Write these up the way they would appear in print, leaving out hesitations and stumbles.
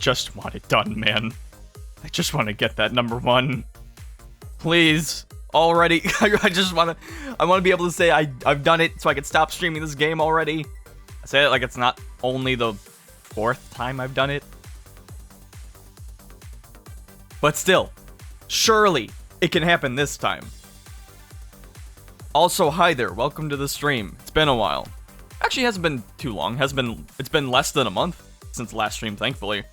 just want it done, man. I just want to get that number 1. Please. Already. I want to be able to say I've done it so I can stop streaming this game already. I say it like it's not only the 4th time I've done it. But still, surely it can happen this time. Also, hi there. Welcome to the stream. It's been a while. Actually, it hasn't been too long. It's been less than a month since the last stream, thankfully.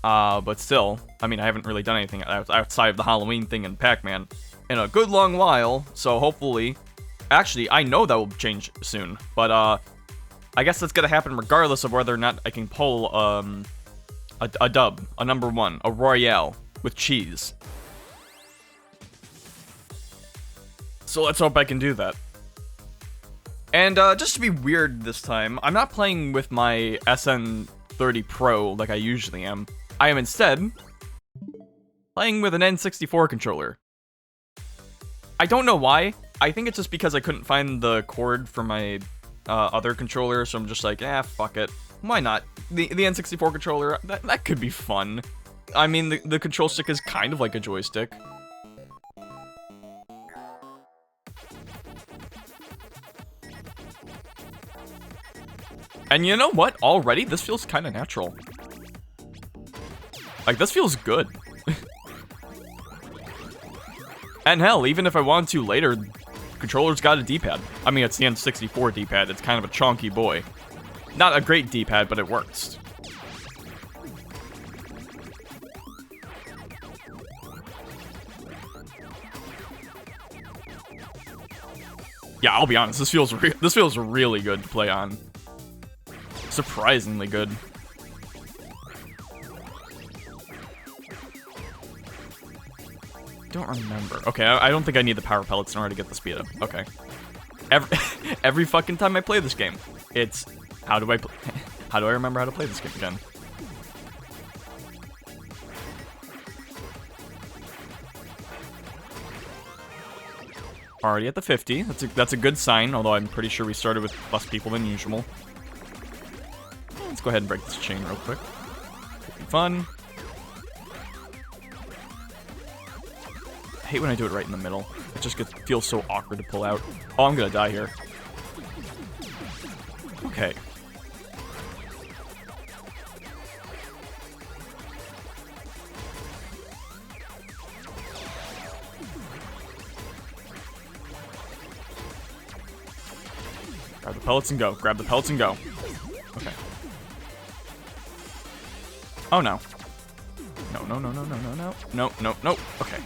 But still, I mean, I haven't really done anything outside of the Halloween thing and Pac-Man in a good long while, so hopefully... Actually, I know that will change soon, but, I guess that's gonna happen regardless of whether or not I can pull, a dub, a number 1, a Royale, with cheese. So let's hope I can do that. And, just to be weird this time, I'm not playing with my SN30 Pro like I usually am. I am instead playing with an N64 controller. I don't know why. I think it's just because I couldn't find the cord for my other controller, so I'm just like, fuck it. Why not? The N64 controller, that could be fun. I mean, the control stick is kind of like a joystick. And you know what? Already, this feels kind of natural. Like, this feels good. And hell, even if I wanted to later, controller's got a D-pad. I mean, it's the N64 D-pad. It's kind of a chonky boy. Not a great D-pad, but it works. Yeah, I'll be honest. This feels really good to play on. Surprisingly good. Don't remember. Okay, I don't think I need the power pellets in order to get the speed up. Okay. Every fucking time I play this game, it's how do I remember how to play this game again? Already at the 50. That's a good sign, although I'm pretty sure we started with less people than usual. Let's go ahead and break this chain real quick. It'll be fun. I hate when I do it right in the middle. It just feels so awkward to pull out. Oh, I'm gonna die here. Okay. Grab the pellets and go. Grab the pellets and go. Okay. Oh no. No. Okay.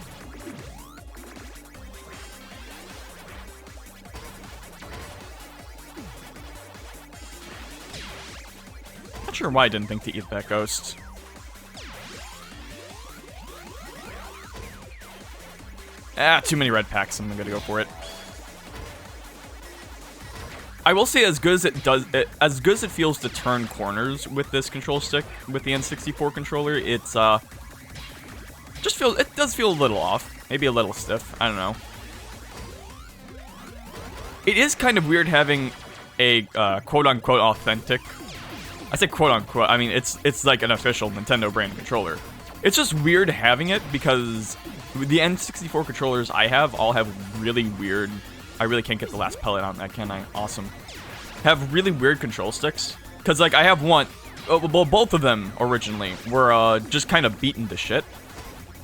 Not sure why I didn't think to eat that ghost. Too many red packs. I'm gonna go for it. I will say, as good as it feels to turn corners with this control stick, with the N64 controller, it does feel a little off, maybe a little stiff. I don't know. It is kind of weird having a quote-unquote authentic. I say quote-unquote. I mean, it's like an official Nintendo brand controller. It's just weird having it because the N64 controllers I have all have really weird. I really can't get the last pellet on that, can I? Awesome. Have really weird control sticks. Because, like, I have one... well, both of them, originally, were just kind of beaten to shit.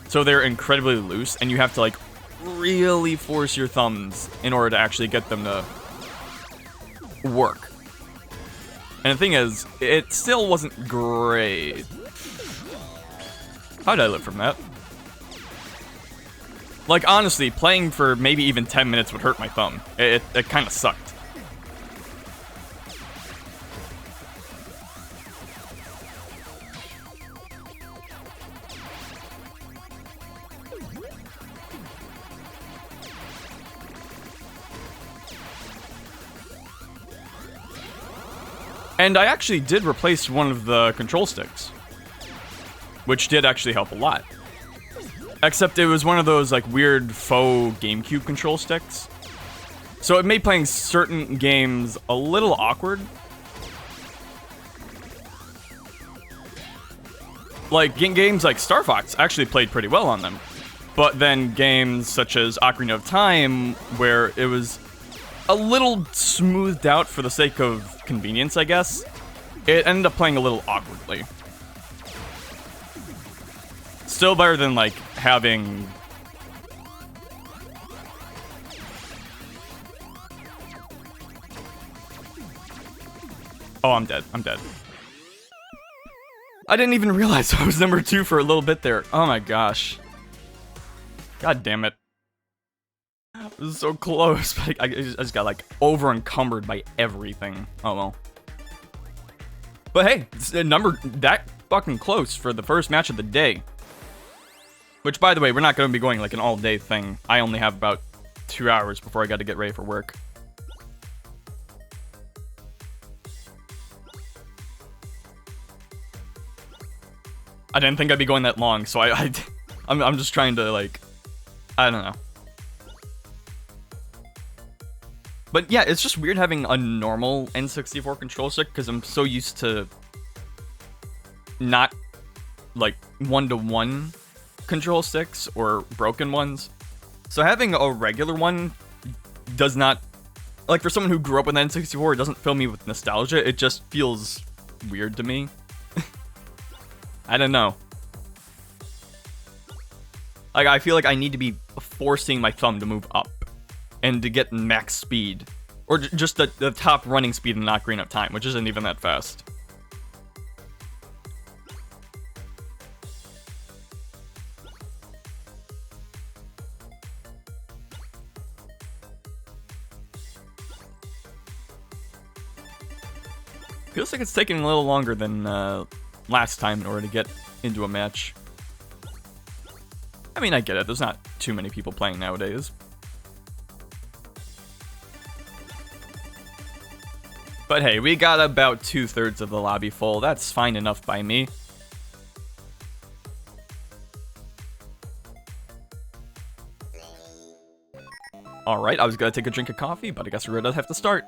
So they're incredibly loose, and you have to, like, really force your thumbs in order to actually get them to work. And the thing is, it still wasn't great. How did I live from that? Like, honestly, playing for maybe even 10 minutes would hurt my thumb. It kind of sucked. And I actually did replace one of the control sticks, which did actually help a lot. Except it was one of those, like, weird faux GameCube control sticks. So it made playing certain games a little awkward. Like, games like Star Fox actually played pretty well on them. But then games such as Ocarina of Time, where it was a little smoothed out for the sake of convenience, I guess, it ended up playing a little awkwardly. Still better than, like, having... Oh, I'm dead. I'm dead. I didn't even realize I was number 2 for a little bit there. Oh my gosh. God damn it. This is so close, but I just got, like, over-encumbered by everything. Oh, well. But hey, it's a number that fucking close for the first match of the day. Which, by the way, we're not going to be going, like, an all-day thing. I only have about 2 hours before I got to get ready for work. I didn't think I'd be going that long, so I'm just trying to, like, I don't know. But yeah, it's just weird having a normal N64 control stick, because I'm so used to not, like, one-to-one control sticks or broken ones. So having a regular one does not, like, for someone who grew up with N64, it doesn't fill me with nostalgia. It just feels weird to me. I don't know. Like, I feel like I need to be forcing my thumb to move up and to get max speed. Or just the top running speed in Ocarina of Time, which isn't even that fast. Feels like it's taking a little longer than last time in order to get into a match. I mean, I get it. There's not too many people playing nowadays. But hey, we got about 2/3 of the lobby full. That's fine enough by me. Alright, I was gonna take a drink of coffee, but I guess we're gonna have to start.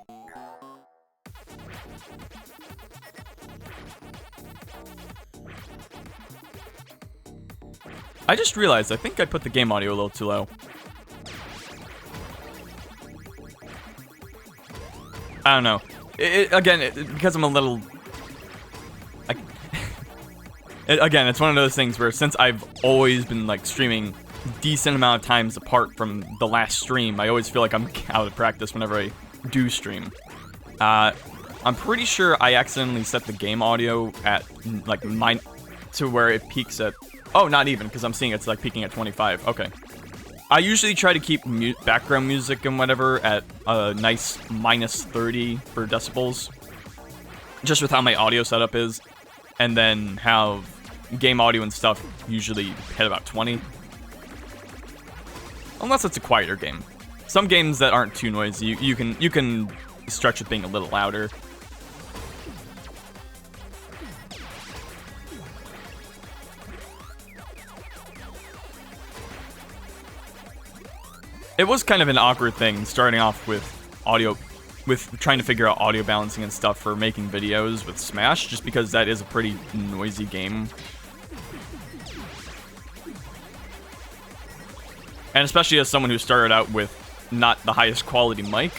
I just realized, I think I put the game audio a little too low. I don't know. Again, because I'm a little... again, it's one of those things where since I've always been, like, streaming decent amount of times apart from the last stream, I always feel like I'm out of practice whenever I do stream. I'm pretty sure I accidentally set the game audio at, like, to where it peaks at... Oh, not even, because I'm seeing it's, like, peaking at 25. Okay. I usually try to keep background music and whatever at a nice -30 for decibels. Just with how my audio setup is. And then have game audio and stuff usually hit about 20. Unless it's a quieter game. Some games that aren't too noisy, you can stretch with being a little louder. It was kind of an awkward thing starting off with trying to figure out audio balancing and stuff for making videos with Smash, just because that is a pretty noisy game. And especially as someone who started out with not the highest quality mic,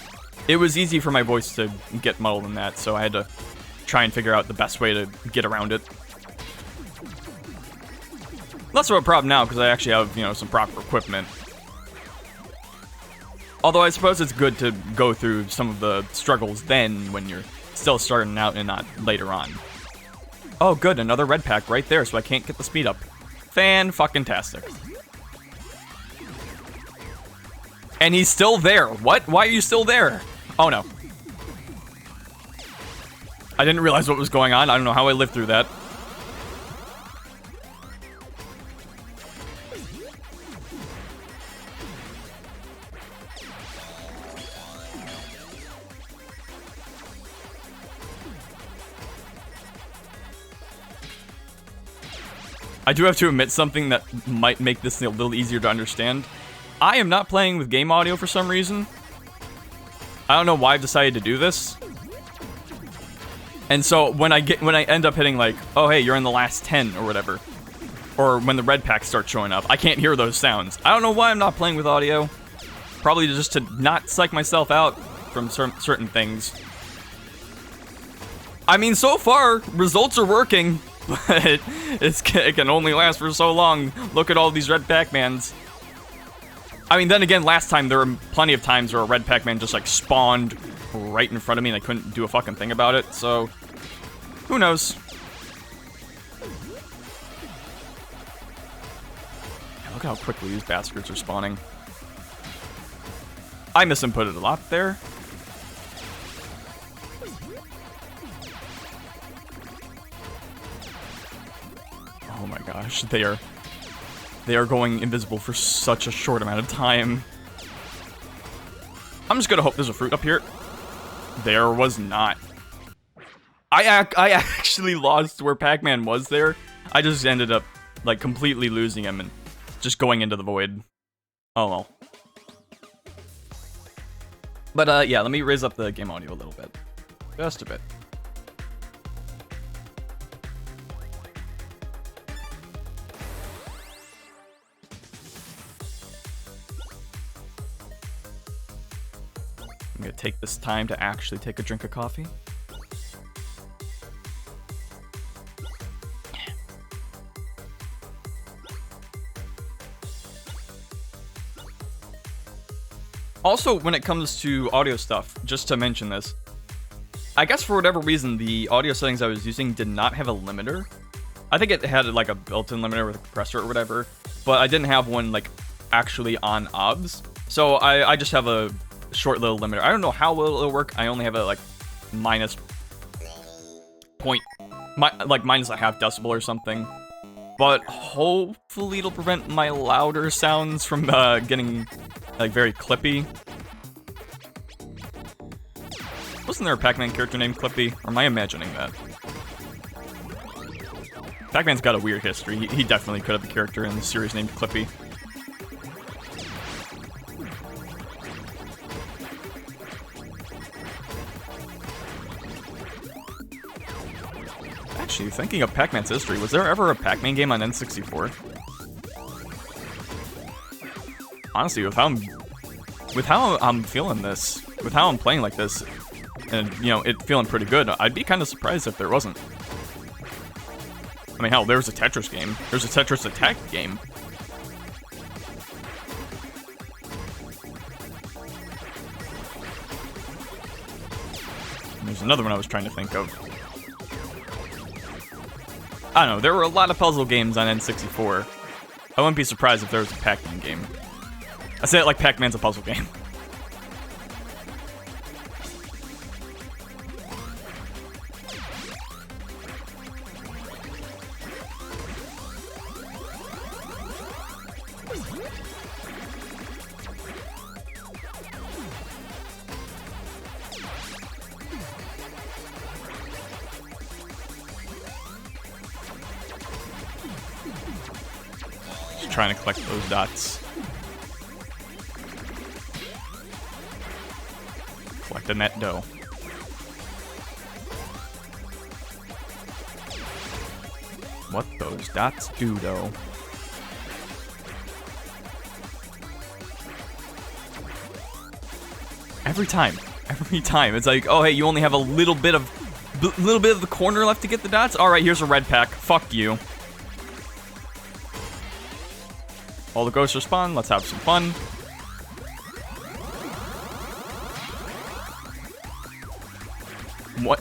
it was easy for my voice to get muddled in that, so I had to try and figure out the best way to get around it. Less of a problem now, because I actually have, you know, some proper equipment. Although I suppose it's good to go through some of the struggles then when you're still starting out and not later on. Oh good, another red pack right there, so I can't get the speed up. Fan-fucking-tastic. And he's still there. What? Why are you still there? Oh no. I didn't realize what was going on. I don't know how I lived through that. I do have to admit something that might make this a little easier to understand. I am not playing with game audio for some reason. I don't know why I've decided to do this. And so when I end up hitting like, oh hey, you're in the last 10 or whatever, or when the red packs start showing up, I can't hear those sounds. I don't know why I'm not playing with audio. Probably just to not psych myself out from certain things. I mean, so far, results are working, but it can only last for so long. Look at all these red Pac-Mans. I mean, then again, last time there were plenty of times where a red Pac-Man just like spawned right in front of me and I couldn't do a fucking thing about it, so who knows? Yeah, look how quickly these bastards are spawning. I misinputted a lot there. Oh my gosh, they are going invisible for such a short amount of time. I'm just gonna hope there's a fruit up here. There was not. I actually lost where Pac-Man was there. I just ended up like completely losing him and just going into the void. Oh well. But yeah, let me raise up the game audio a little bit. Just a bit. I'm gonna take this time to actually take a drink of coffee. Also, when it comes to audio stuff, just to mention this, I guess for whatever reason, the audio settings I was using did not have a limiter. I think it had like a built-in limiter with a compressor or whatever, but I didn't have one like actually on OBS. So I just have a short little limiter. I don't know how well it'll work. I only have a like minus a half decibel or something. But hopefully it'll prevent my louder sounds from getting like very clippy. Wasn't there a Pac-Man character named Clippy? Or am I imagining that? Pac-Man's got a weird history. He definitely could have a character in the series named Clippy. Actually, thinking of Pac-Man's history, was there ever a Pac-Man game on N64? Honestly, with how I'm feeling this, with how I'm playing like this, and, you know, it feeling pretty good, I'd be kind of surprised if there wasn't. I mean, hell, there's a Tetris game. There's a Tetris Attack game. And there's another one I was trying to think of. I don't know, there were a lot of puzzle games on N64. I wouldn't be surprised if there was a Pac-Man game. I say it like Pac-Man's a puzzle game. Just trying to collect those dots. Collecting that dough. What those dots do, though. Every time, it's like, oh hey, you only have a little bit of the corner left to get the dots. All right, here's a red pack. Fuck you. All the ghosts respawn. Let's have some fun.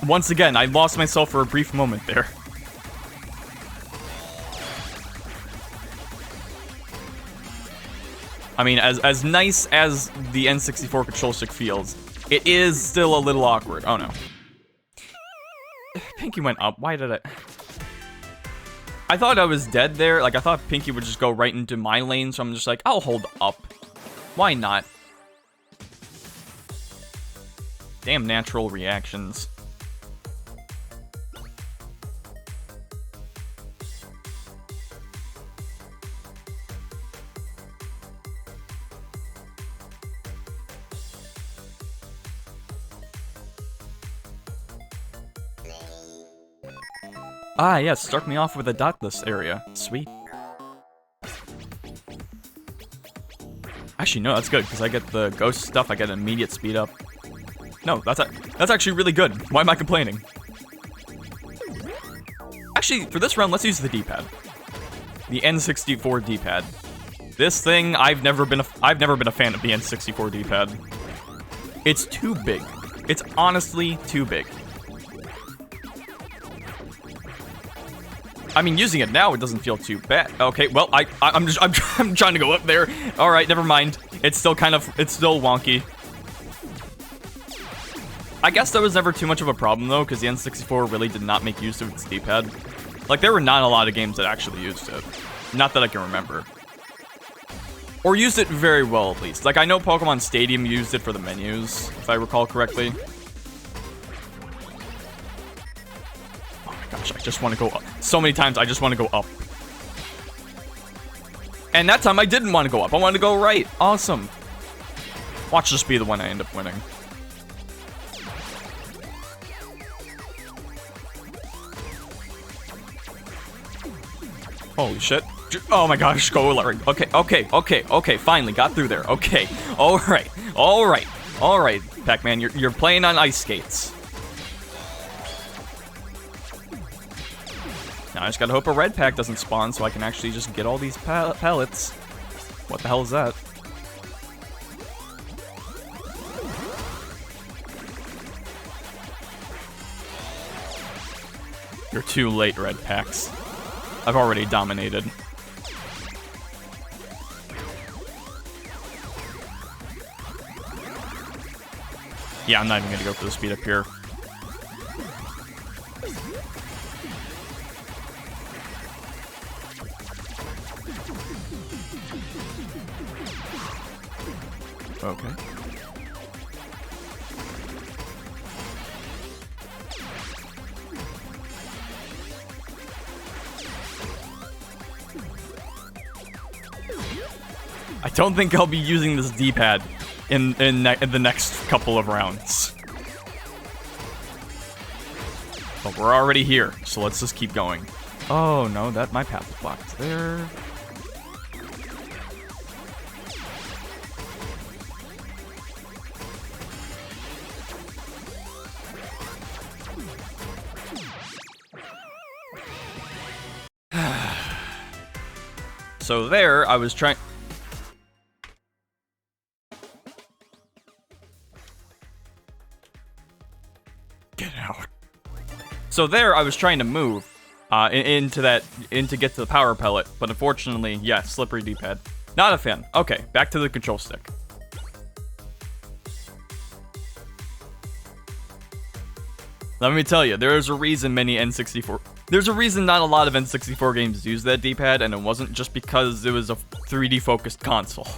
Once again, I lost myself for a brief moment there. I mean, as nice as the N64 control stick feels, it is still a little awkward. Oh no. Pinky went up. Why did it? I thought I was dead there. Like, I thought Pinky would just go right into my lane, so I'm just like, I'll hold up. Why not? Damn natural reactions. Ah, yes, start me off with a dotless area. Sweet. Actually, no, that's good, because I get the ghost stuff, I get an immediate speed up. No, that's actually really good. Why am I complaining? Actually, for this round, let's use the D-pad. The N64 D-pad. This thing, I've never been a fan of the N64 D-pad. It's too big. It's honestly too big. I mean, using it now, it doesn't feel too bad. Okay, well, I'm trying to go up there. All right, never mind. It's still wonky. I guess that was never too much of a problem though, because the N64 really did not make use of its D-pad. Like, there were not a lot of games that actually used it. Not that I can remember. Or used it very well, at least. Like, I know Pokemon Stadium used it for the menus, if I recall correctly. Gosh, I just want to go up. So many times, I just want to go up. And that time, I didn't want to go up. I wanted to go right. Awesome. Watch this be the one I end up winning. Holy shit. Oh my gosh, go Larry. Okay. Finally, got through there. Okay. All right, Pac-Man, you're playing on ice skates. Now I just gotta hope a red pack doesn't spawn so I can actually just get all these pellets. What the hell is that? You're too late, red packs. I've already dominated. Yeah, I'm not even gonna go for the speed up here. Okay. I don't think I'll be using this D-pad in the next couple of rounds. But we're already here, so let's just keep going. Oh no, my path is blocked there. So there, I was trying... Get out. So there, I was trying to move into get to the power pellet, but unfortunately, yeah, slippery D-pad. Not a fan. Okay, back to the control stick. Let me tell you, there's a reason There's a reason not a lot of N64 games use that D-pad, and it wasn't just because it was a 3D focused console.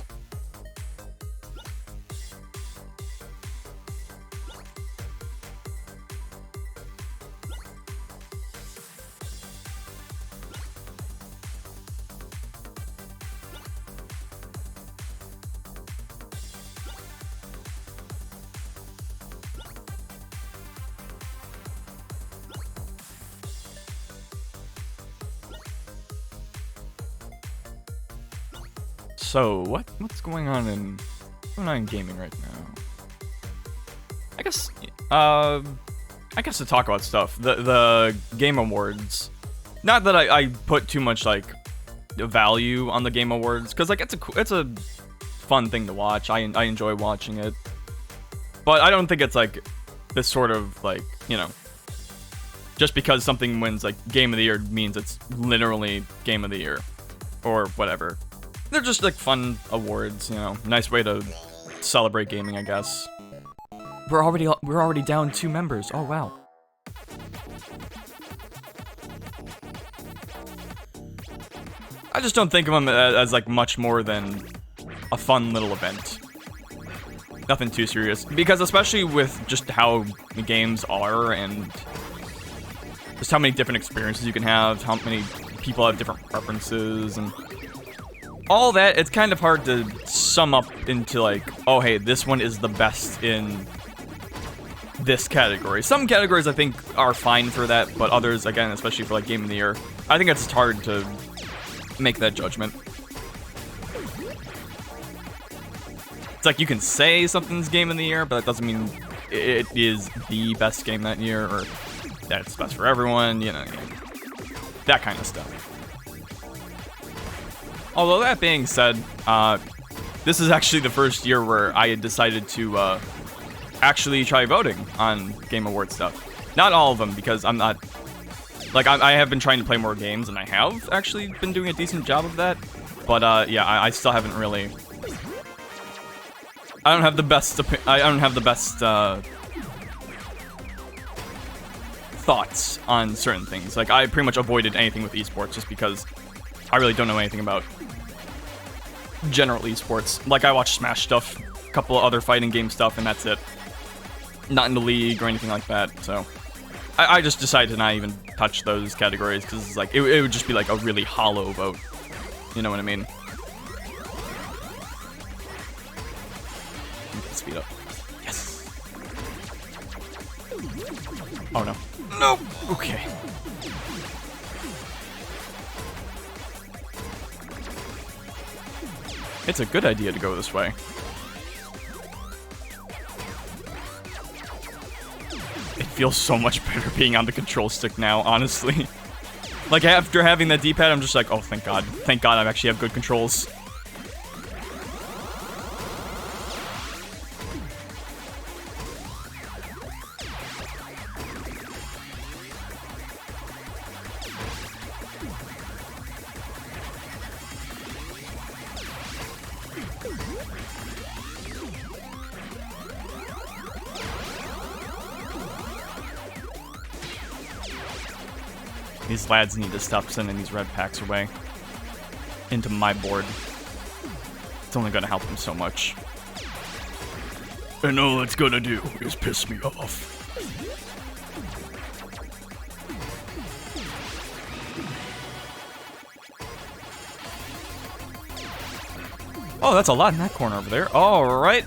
So, what's going on in gaming right now? I guess to talk about stuff, the Game Awards. Not that I put too much like value on the Game Awards, because like it's a fun thing to watch. I enjoy watching it, but I don't think it's like this sort of like, you know, just because something wins like Game of the Year means it's literally Game of the Year or whatever. They're just like fun awards, you know, nice way to celebrate gaming, I guess. We're already down 2 members. Oh wow. I just don't think of them as like much more than a fun little event. Nothing too serious, because especially with just how the games are and just how many different experiences you can have, how many people have different preferences and all that, it's kind of hard to sum up into like, oh hey, this one is the best in this category. Some categories I think are fine for that, but others, again, especially for like Game of the Year, I think it's hard to make that judgment. It's like you can say something's Game of the Year, but that doesn't mean it is the best game that year, or that it's best for everyone, you know, that kind of stuff. Although that being said, this is actually the first year where I had decided to actually try voting on Game Award stuff. Not all of them, because I'm not... Like, I have been trying to play more games, and I have actually been doing a decent job of that. But, yeah, I still haven't really... I don't have the best... thoughts on certain things. Like, I pretty much avoided anything with esports just because I really don't know anything about general esports. Like, I watch Smash stuff, a couple of other fighting game stuff, and that's it. Not in the league or anything like that, so... I just decided to not even touch those categories, because it's like, it would just be like a really hollow vote. You know what I mean? Speed up. Yes! Oh no. No! Okay. It's a good idea to go this way. It feels so much better being on the control stick now, honestly. Like, after having that D-pad, I'm just like, oh, thank God. Thank God I actually have good controls. These lads need to stop sending these red packs away into my board. It's only gonna help them so much. And all it's gonna do is piss me off. Oh, that's a lot in that corner over there. All right.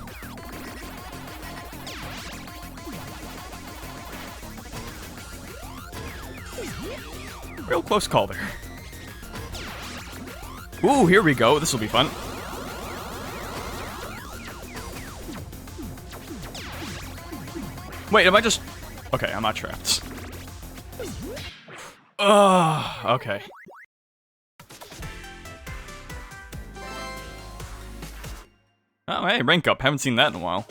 Real close call there. Ooh, here we go. This will be fun. Wait, am I just... Okay, I'm not trapped. Okay. Oh, hey, rank up. Haven't seen that in a while.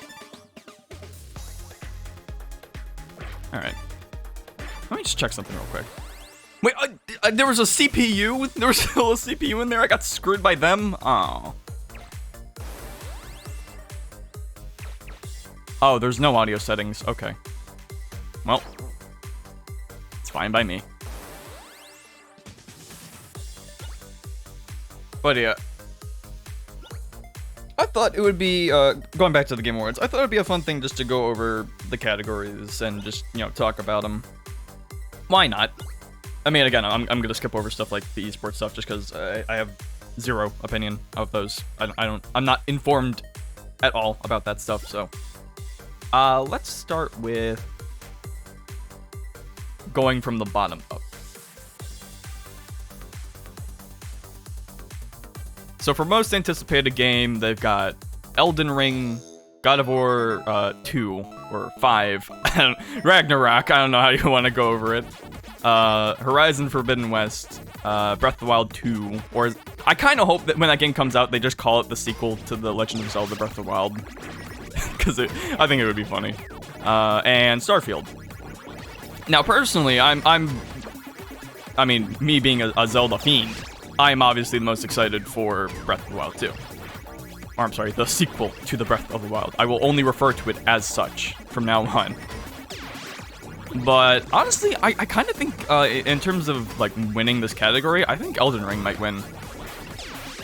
Alright. Let me just check something real quick. Wait, there was a CPU? There was still a CPU in there? I got screwed by them? Oh. Oh, there's no audio settings. Okay. Well. It's fine by me. But yeah. I thought it would be, going back to the Game Awards, I thought it would be a fun thing just to go over the categories and just, you know, talk about them. Why not? I mean, again, I'm gonna skip over stuff like the esports stuff just because I have zero opinion of those. I'm not informed at all about that stuff, so. Let's start with going from the bottom up. So for most anticipated game, they've got Elden Ring, God of War 2, or 5, Ragnarok, I don't know how you want to go over it. Horizon Forbidden West, Breath of the Wild 2, or I kind of hope that when that game comes out, they just call it the sequel to The Legend of Zelda Breath of the Wild, because I think it would be funny. And Starfield. Now, personally, I mean, me being a Zelda fiend, I'm obviously the most excited for Breath of the Wild 2. Or, I'm sorry, the sequel to the Breath of the Wild. I will only refer to it as such from now on. But honestly, I kind of think, in terms of like winning this category, I think Elden Ring might win.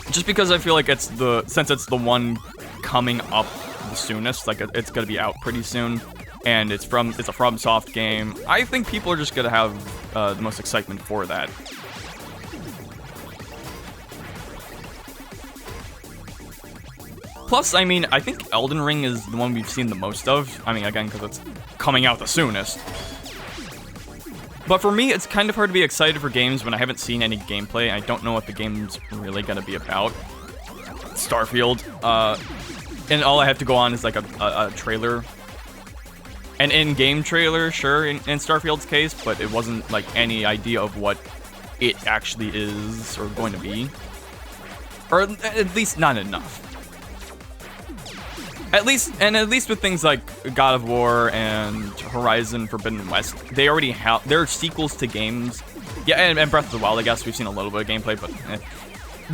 Just because I feel like since it's the one coming up the soonest, like it's gonna be out pretty soon, and it's a FromSoft game. I think people are just gonna have the most excitement for that. Plus, I mean, I think Elden Ring is the one we've seen the most of. I mean, again, because it's coming out the soonest. But for me, it's kind of hard to be excited for games when I haven't seen any gameplay. I don't know what the game's really gonna be about. Starfield, and all I have to go on is like a trailer. An in-game trailer, sure, in Starfield's case, but it wasn't like any idea of what it actually is or going to be. Or at least not enough. At least with things like God of War and Horizon Forbidden West, they already have, they're sequels to games. Yeah, and Breath of the Wild, I guess we've seen a little bit of gameplay, but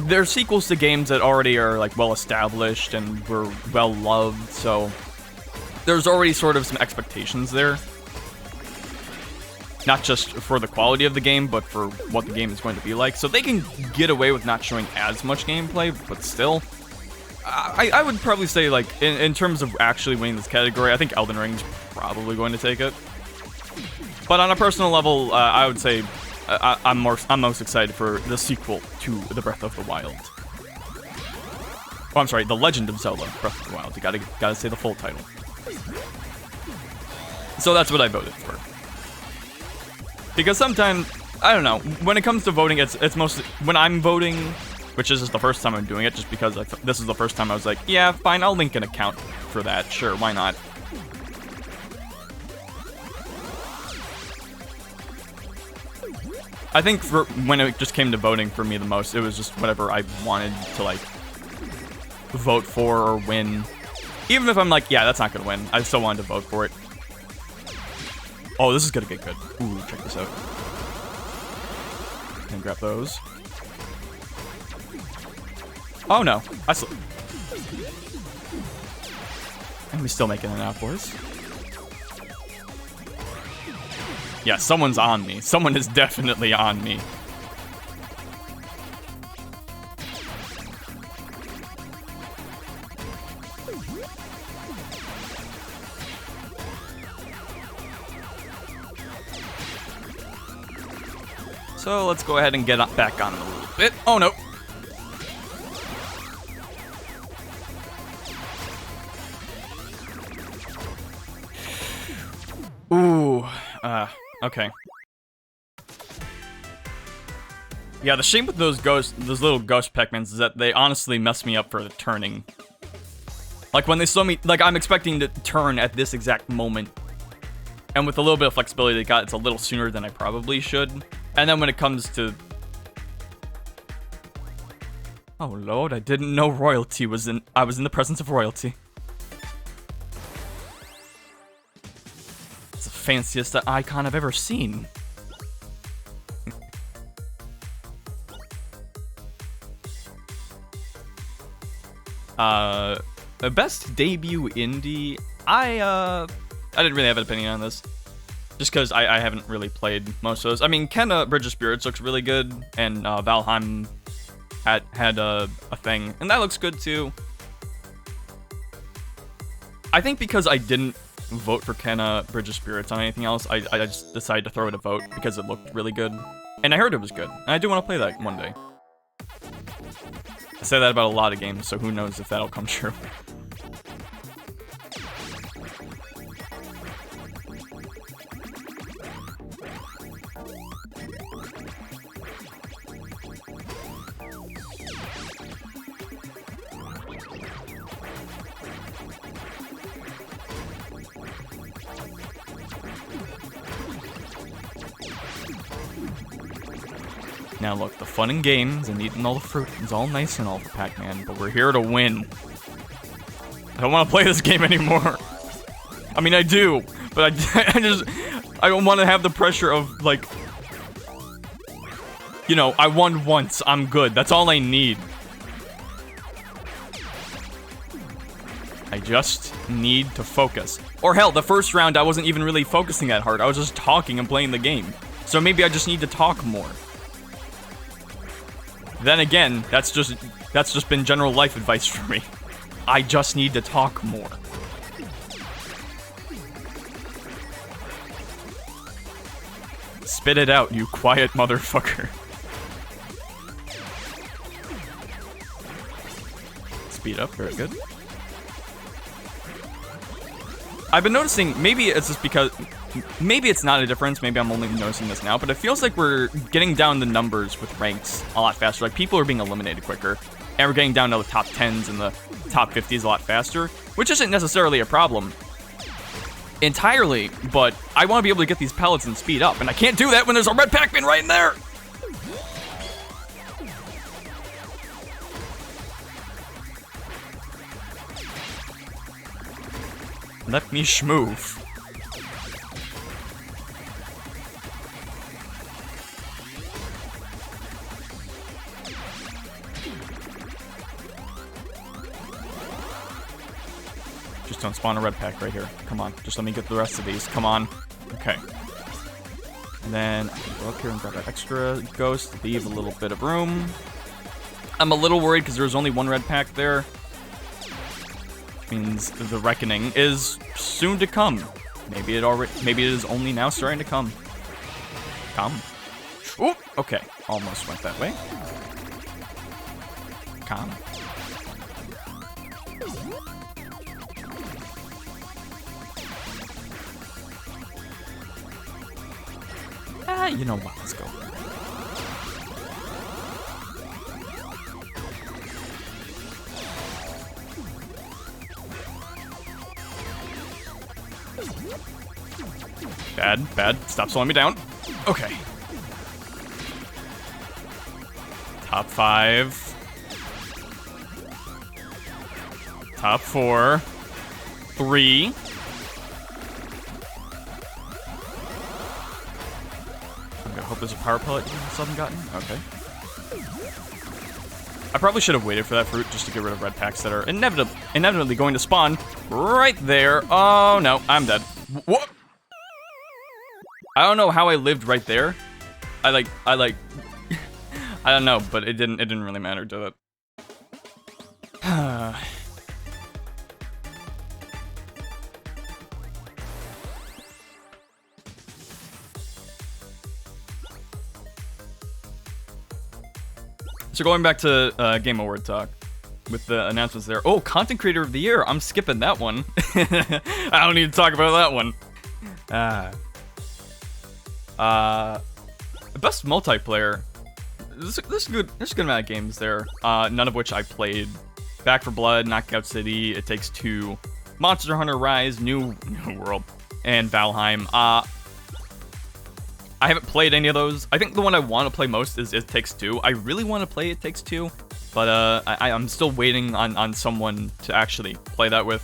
they're sequels to games that already are like well established and were well loved, so there's already sort of some expectations there. Not just for the quality of the game, but for what the game is going to be like. So they can get away with not showing as much gameplay, but still. I would probably say, like, in terms of actually winning this category, I think Elden Ring's probably going to take it. But on a personal level, I would say I'm most excited for the sequel to The Breath of the Wild. Oh, I'm sorry, The Legend of Zelda Breath of the Wild. You gotta say the full title. So that's what I voted for. Because sometimes, I don't know, when it comes to voting, it's mostly, when I'm voting, which is just the first time I'm doing it, just because this is the first time I was like, yeah, fine, I'll link an account for that, sure, why not? I think when it just came to voting for me the most, it was just whatever I wanted to, like, vote for or win. Even if I'm like, yeah, that's not gonna win, I still wanted to vote for it. Oh, this is gonna get good. Ooh, check this out. And grab those. Oh no, and we're still making it out, boys. Yeah, someone's on me. Someone is definitely on me. So let's go ahead and get back on it a little bit. Oh no. Ooh, okay. Yeah, the shame with those little ghost Pac-Mans is that they honestly mess me up for the turning. Like when they slow me, like I'm expecting to turn at this exact moment. And with a little bit of flexibility they got, it's a little sooner than I probably should. And then when it comes to... Oh lord, I didn't know royalty was in... I was in the presence of royalty. It's the fanciest icon I've ever seen. Best debut indie. I didn't really have an opinion on this. Just because I haven't really played most of those. I mean, Kenna Bridge of Spirits looks really good, and Valheim had a thing, and that looks good too. I think because I didn't vote for Kenna Bridge of Spirits on anything else, I just decided to throw it a vote because it looked really good. And I heard it was good, and I do want to play that one day. I say that about a lot of games, so who knows if that'll come true. Now look, the fun and games and eating all the fruit is all nice and all for Pac-Man, but we're here to win. I don't want to play this game anymore. I mean, I do, but I don't want to have the pressure of, like, you know, I won once, I'm good. That's all I need. I just need to focus. Or hell, the first round I wasn't even really focusing that hard. I was just talking and playing the game. So maybe I just need to talk more. Then again, that's just been general life advice for me. I just need to talk more. Spit it out, you quiet motherfucker. Speed up, very good. I've been noticing, maybe it's just because, maybe it's not a difference, maybe I'm only noticing this now, but it feels like we're getting down the numbers with ranks a lot faster. Like, people are being eliminated quicker, and we're getting down to the top 10s and the top 50s a lot faster, which isn't necessarily a problem entirely, but I want to be able to get these pellets and speed up, and I can't do that when there's a red Pac-Man right in there! Let me schmoove. Just don't spawn a red pack right here. Come on. Just let me get the rest of these. Come on. Okay. And then I can go up here and grab that extra ghost. Leave a little bit of room. I'm a little worried because there's only one red pack there. Means the reckoning is soon to come. Maybe it is only now starting to come. Come. Ooh, okay. Almost went that way. Come. You know what? Let's go. Bad. Stop slowing me down. Okay. Top 5. Top 4. 3. I hope there's a power pellet you still haven't gotten. Okay. I probably should have waited for that fruit just to get rid of red packs that are inevitably going to spawn right there. Oh no, I'm dead. What? I don't know how I lived right there. I don't know, but it didn't really matter, did it? So going back to Game Award talk with the announcements there. Oh, Content Creator of the Year. I'm skipping that one. I don't need to talk about that one. Best multiplayer. There's a good amount of games there. None of which I played. Back 4 Blood, Knockout City, It Takes Two, Monster Hunter Rise, New World, and Valheim. I haven't played any of those. I think the one I want to play most is It Takes Two. I really want to play It Takes Two, but I'm still waiting on someone to actually play that with.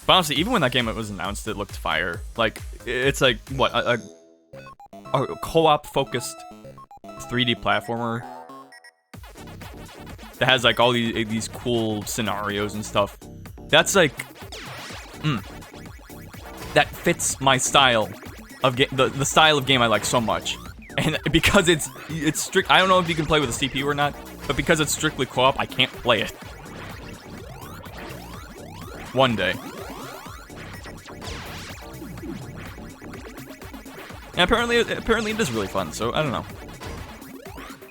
But honestly, even when that game was announced, it looked fire. Like, it's like, what, a co-op focused 3D platformer that has like all these cool scenarios and stuff. That's like, that fits my style of game, the style of game I like so much. And because it's strict, I don't know if you can play with a CPU or not, but because it's strictly co-op, I can't play it. One day. And apparently it is really fun, so I don't know.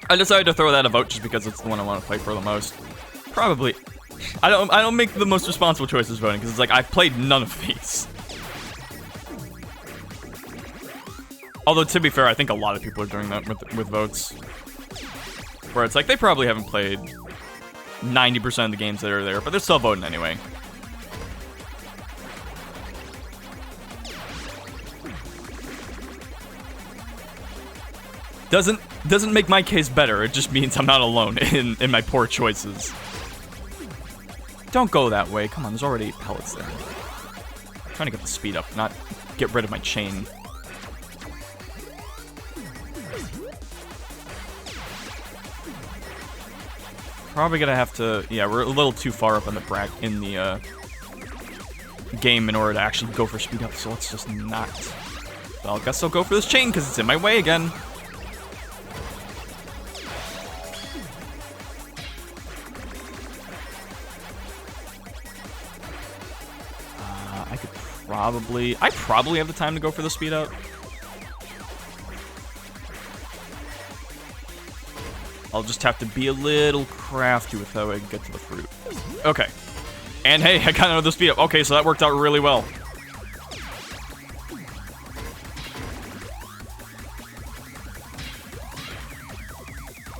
I decided to throw that a vote just because it's the one I want to play for the most. Probably. I don't make the most responsible choices voting, because it's like, I've played none of these. Although, to be fair, I think a lot of people are doing that with votes. Where it's like, they probably haven't played 90% of the games that are there, but they're still voting anyway. Doesn't make my case better, it just means I'm not alone in my poor choices. Don't go that way, come on, there's already pellets there. I'm trying to get the speed up, not get rid of my chain. Probably gonna have to, yeah, we're a little too far up in the game in order to actually go for speed up, so let's just not. Well, I guess I'll go for this chain because it's in my way again. I probably have the time to go for the speed up. I'll just have to be a little crafty with how I get to the fruit. Okay. And hey, I got another speed up. Okay, so that worked out really well.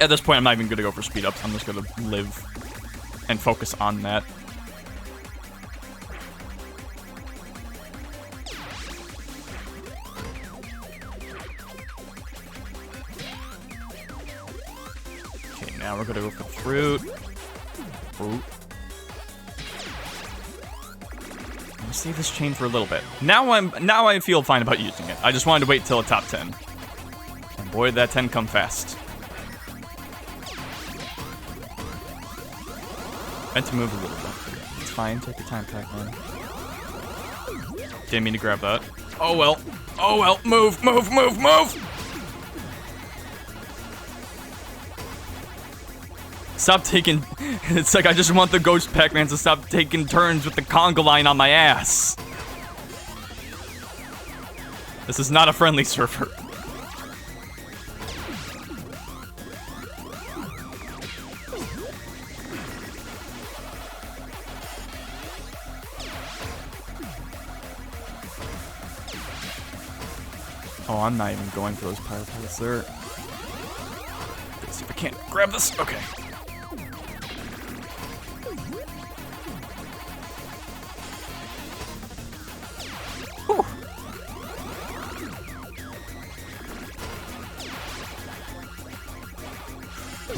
At this point, I'm not even gonna go for speed ups. I'm just gonna live and focus on that. Okay, now we're gonna go for fruit. Fruit. I'll save this chain for a little bit. Now I feel fine about using it. I just wanted to wait till a top 10. And boy, did that 10 come fast. Meant to move a little bit. It's fine. Take your time, Pac-Man. Didn't mean to grab that. Oh well. Oh well. Move, move, move, move! Stop taking... It's like I just want the ghost Pac-Man to stop taking turns with the conga line on my ass. This is not a friendly server. Oh, I'm not even going for those power pellets there. Let's see if I can't grab this. Okay. Whew.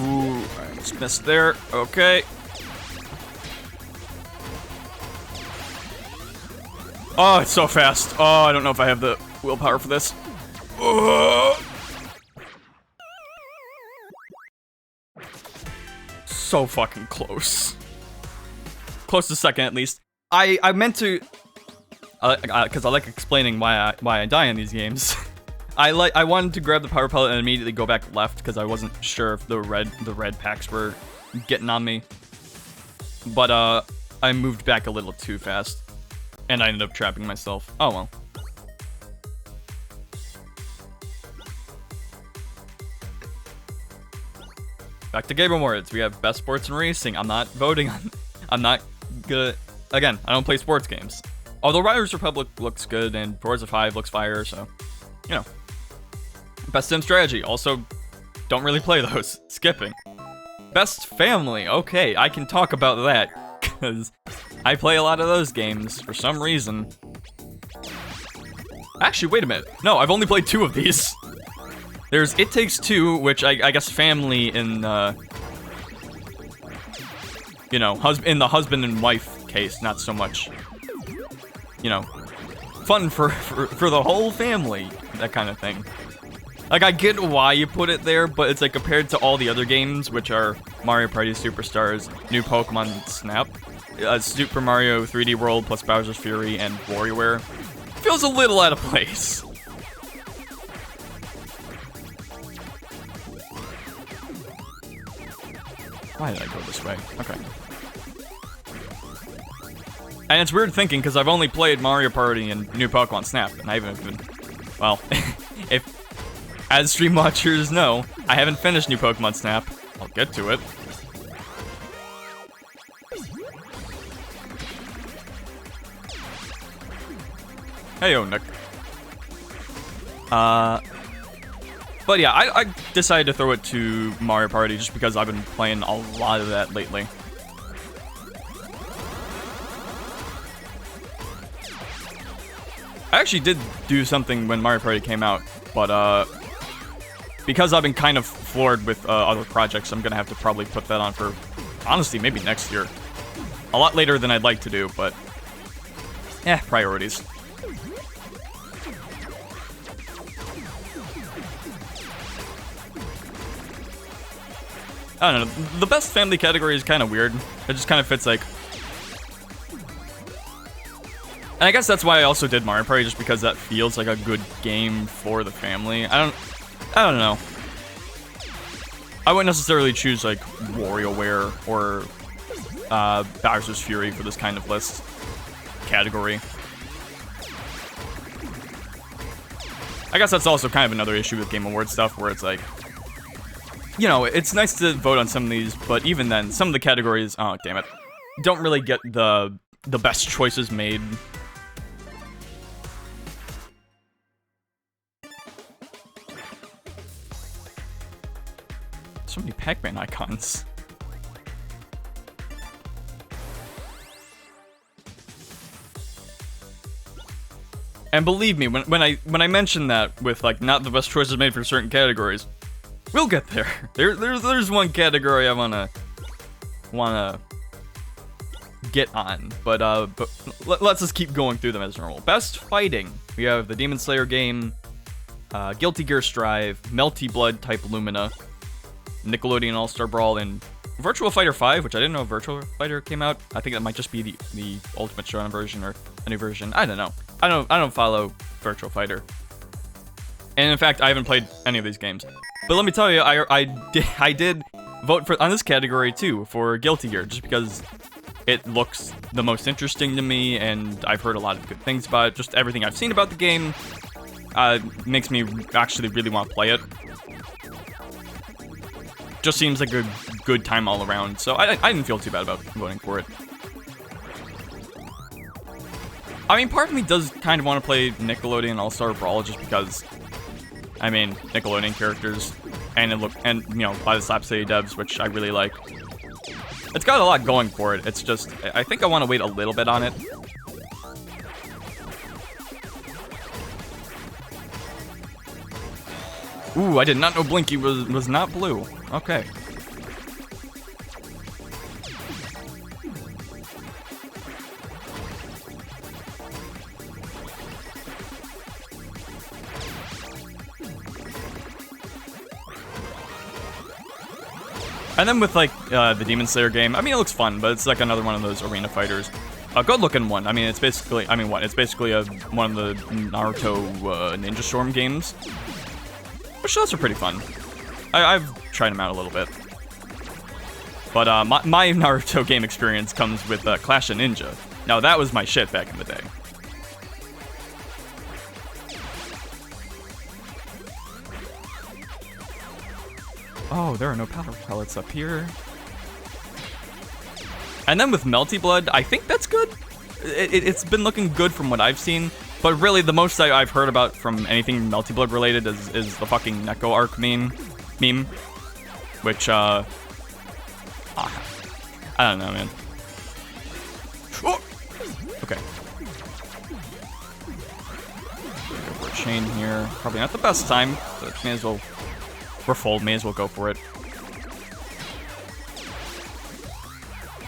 Ooh, I just missed there. Okay. Oh, it's so fast. Oh, I don't know if I have the willpower for this. So fucking close. Close to second, at least. I meant to, because I like explaining why I die in these games. I wanted to grab the power pellet and immediately go back left because I wasn't sure if the red packs were getting on me. But I moved back a little too fast, and I ended up trapping myself. Oh well. Back to Game Awards. We have Best Sports and Racing. I'm not voting on... I'm not gonna... Again, I don't play sports games. Although Riders Republic looks good and Forza 5 looks fire, so... You know. Best Sim Strategy. Also, don't really play those. Skipping. Best Family. Okay, I can talk about that. Because I play a lot of those games for some reason. Actually, wait a minute. No, I've only played 2 of these. There's It Takes Two, which I guess family in, you know, in the husband and wife case, not so much, you know, fun for the whole family, that kind of thing. Like, I get why you put it there, but it's like compared to all the other games, which are Mario Party Superstars, New Pokemon Snap, Super Mario 3D World plus Bowser's Fury, and WarioWare, feels a little out of place. Why did I go this way? Okay. And it's weird thinking, because I've only played Mario Party and New Pokemon Snap, and I haven't even... Well, if... As stream watchers know, I haven't finished New Pokemon Snap. I'll get to it. Heyo, Nick. But yeah, I decided to throw it to Mario Party just because I've been playing a lot of that lately. I actually did do something when Mario Party came out, but because I've been kind of floored with other projects, I'm gonna have to probably put that on for, honestly, maybe next year. A lot later than I'd like to do, but priorities. I don't know, the best family category is kind of weird. It just kind of fits, like... And I guess that's why I also did Mario Party, just because that feels like a good game for the family. I don't know. I wouldn't necessarily choose, like, WarioWare or Bowser's Fury for this kind of list category. I guess that's also kind of another issue with Game Awards stuff, where it's like... You know, it's nice to vote on some of these, but even then, some of the categories... Oh, damn it. don't really get the best choices made. So many Pac-Man icons. And believe me, when I mention that with like not the best choices made for certain categories, we'll get there. There's one category I wanna get on, but let's just keep going through them as normal. Best fighting, we have the Demon Slayer game, Guilty Gear Strive, Melty Blood Type Lumina, Nickelodeon All-Star Brawl, and Virtua Fighter 5, which I didn't know Virtua Fighter came out. I think that might just be the Ultimate Showdown version or a new version. I don't know. I don't follow Virtua Fighter. And in fact, I haven't played any of these games. But let me tell you, I did vote on this category too, for Guilty Gear, just because it looks the most interesting to me, and I've heard a lot of good things about it. Just everything I've seen about the game makes me actually really want to play it. Just seems like a good time all around, so I didn't feel too bad about voting for it. I mean, part of me does kind of want to play Nickelodeon All-Star Brawl just because, I mean, Nickelodeon characters, and you know, by the Slap City devs, which I really like. It's got a lot going for it. It's just, I think I want to wait a little bit on it. Ooh, I did not know Blinky was not blue. Okay. And then with like the Demon Slayer game, I mean, it looks fun, but it's like another one of those arena fighters. A good-looking one. I mean, it's basically, It's basically one of the Naruto Ninja Storm games, which those are pretty fun. I've tried them out a little bit. But my Naruto game experience comes with Clash of Ninja. Now, that was my shit back in the day. Oh, there are no powder pellets up here. And then with Melty Blood, I think that's good. It's been looking good from what I've seen. But really, the most I've heard about from anything Melty Blood related is the fucking Neko arc meme. Which, I don't know, man. Oh! Okay. Go for a chain here. Probably not the best time, but may as well... We're full, may as well go for it.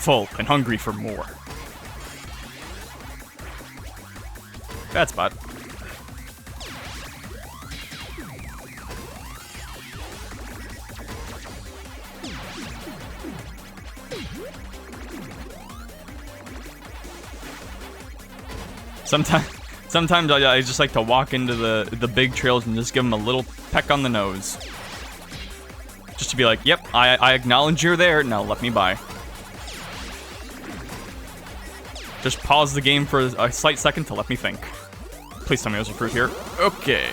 Full and hungry for more. Bad spot. Sometimes I just like to walk into the big trails and just give them a little peck on the nose. Just to be like, yep, I acknowledge you're there, now let me by. Just pause the game for a slight second to let me think. Please tell me there's a fruit here. Okay.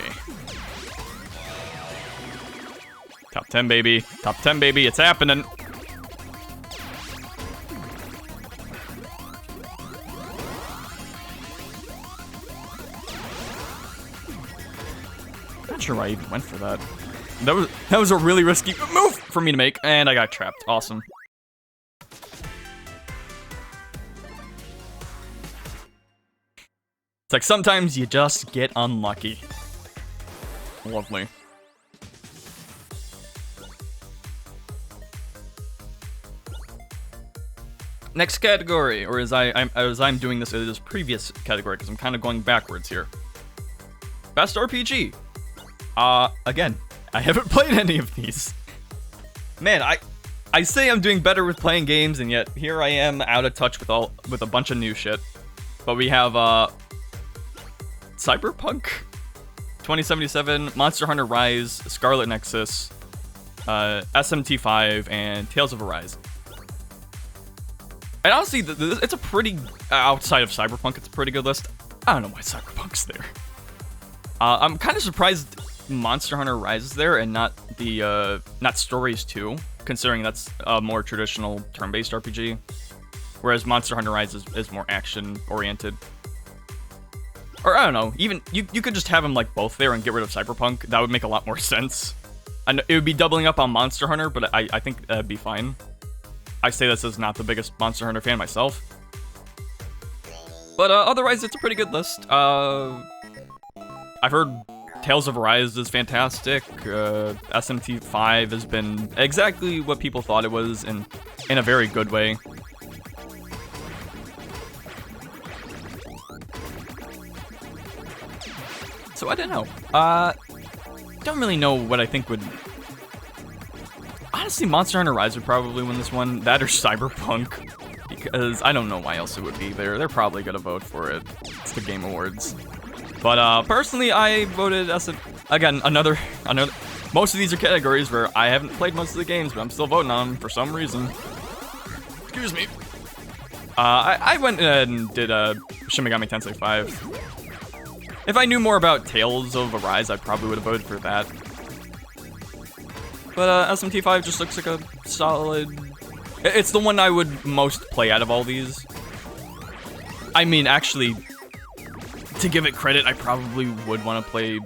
Top 10, baby. Top 10, baby. It's happening. Not sure why I even went for that. That was a really risky move for me to make, and I got trapped. Awesome. It's like sometimes you just get unlucky. Lovely. Next category, or as I'm doing this previous category, because I'm kind of going backwards here. Best RPG. Again, I haven't played any of these. Man, I say I'm doing better with playing games, and yet here I am out of touch with a bunch of new shit. But we have Cyberpunk 2077, Monster Hunter Rise, Scarlet Nexus, SMT5, and Tales of Arise. And honestly, it's a pretty, outside of Cyberpunk, it's a pretty good list. I don't know why Cyberpunk's there. I'm kind of surprised Monster Hunter Rise is there and not Stories 2, considering that's a more traditional turn-based RPG. whereas Monster Hunter Rise is more action-oriented. Or, I don't know, even, you could just have them, like, both there and get rid of Cyberpunk. That would make a lot more sense. And it would be doubling up on Monster Hunter, but I think that'd be fine. I say this as not the biggest Monster Hunter fan myself. But otherwise, it's a pretty good list. I've heard Tales of Arise is fantastic. SMT5 has been exactly what people thought it was, in a very good way. So I don't know. Don't really know what I think would... Honestly, Monster Hunter Rise would probably win this one. That or Cyberpunk. Because I don't know why else it would be there. They're probably gonna vote for it. It's the Game Awards. But personally, I voted as again, another. Most of these are categories where I haven't played most of the games, but I'm still voting on them for some reason. Excuse me. I went and did Shin Megami Tensei 5. If I knew more about Tales of Arise, I probably would have voted for that. But SMT5 just looks like a solid... It's the one I would most play out of all these. I mean, actually, to give it credit, I probably would want to play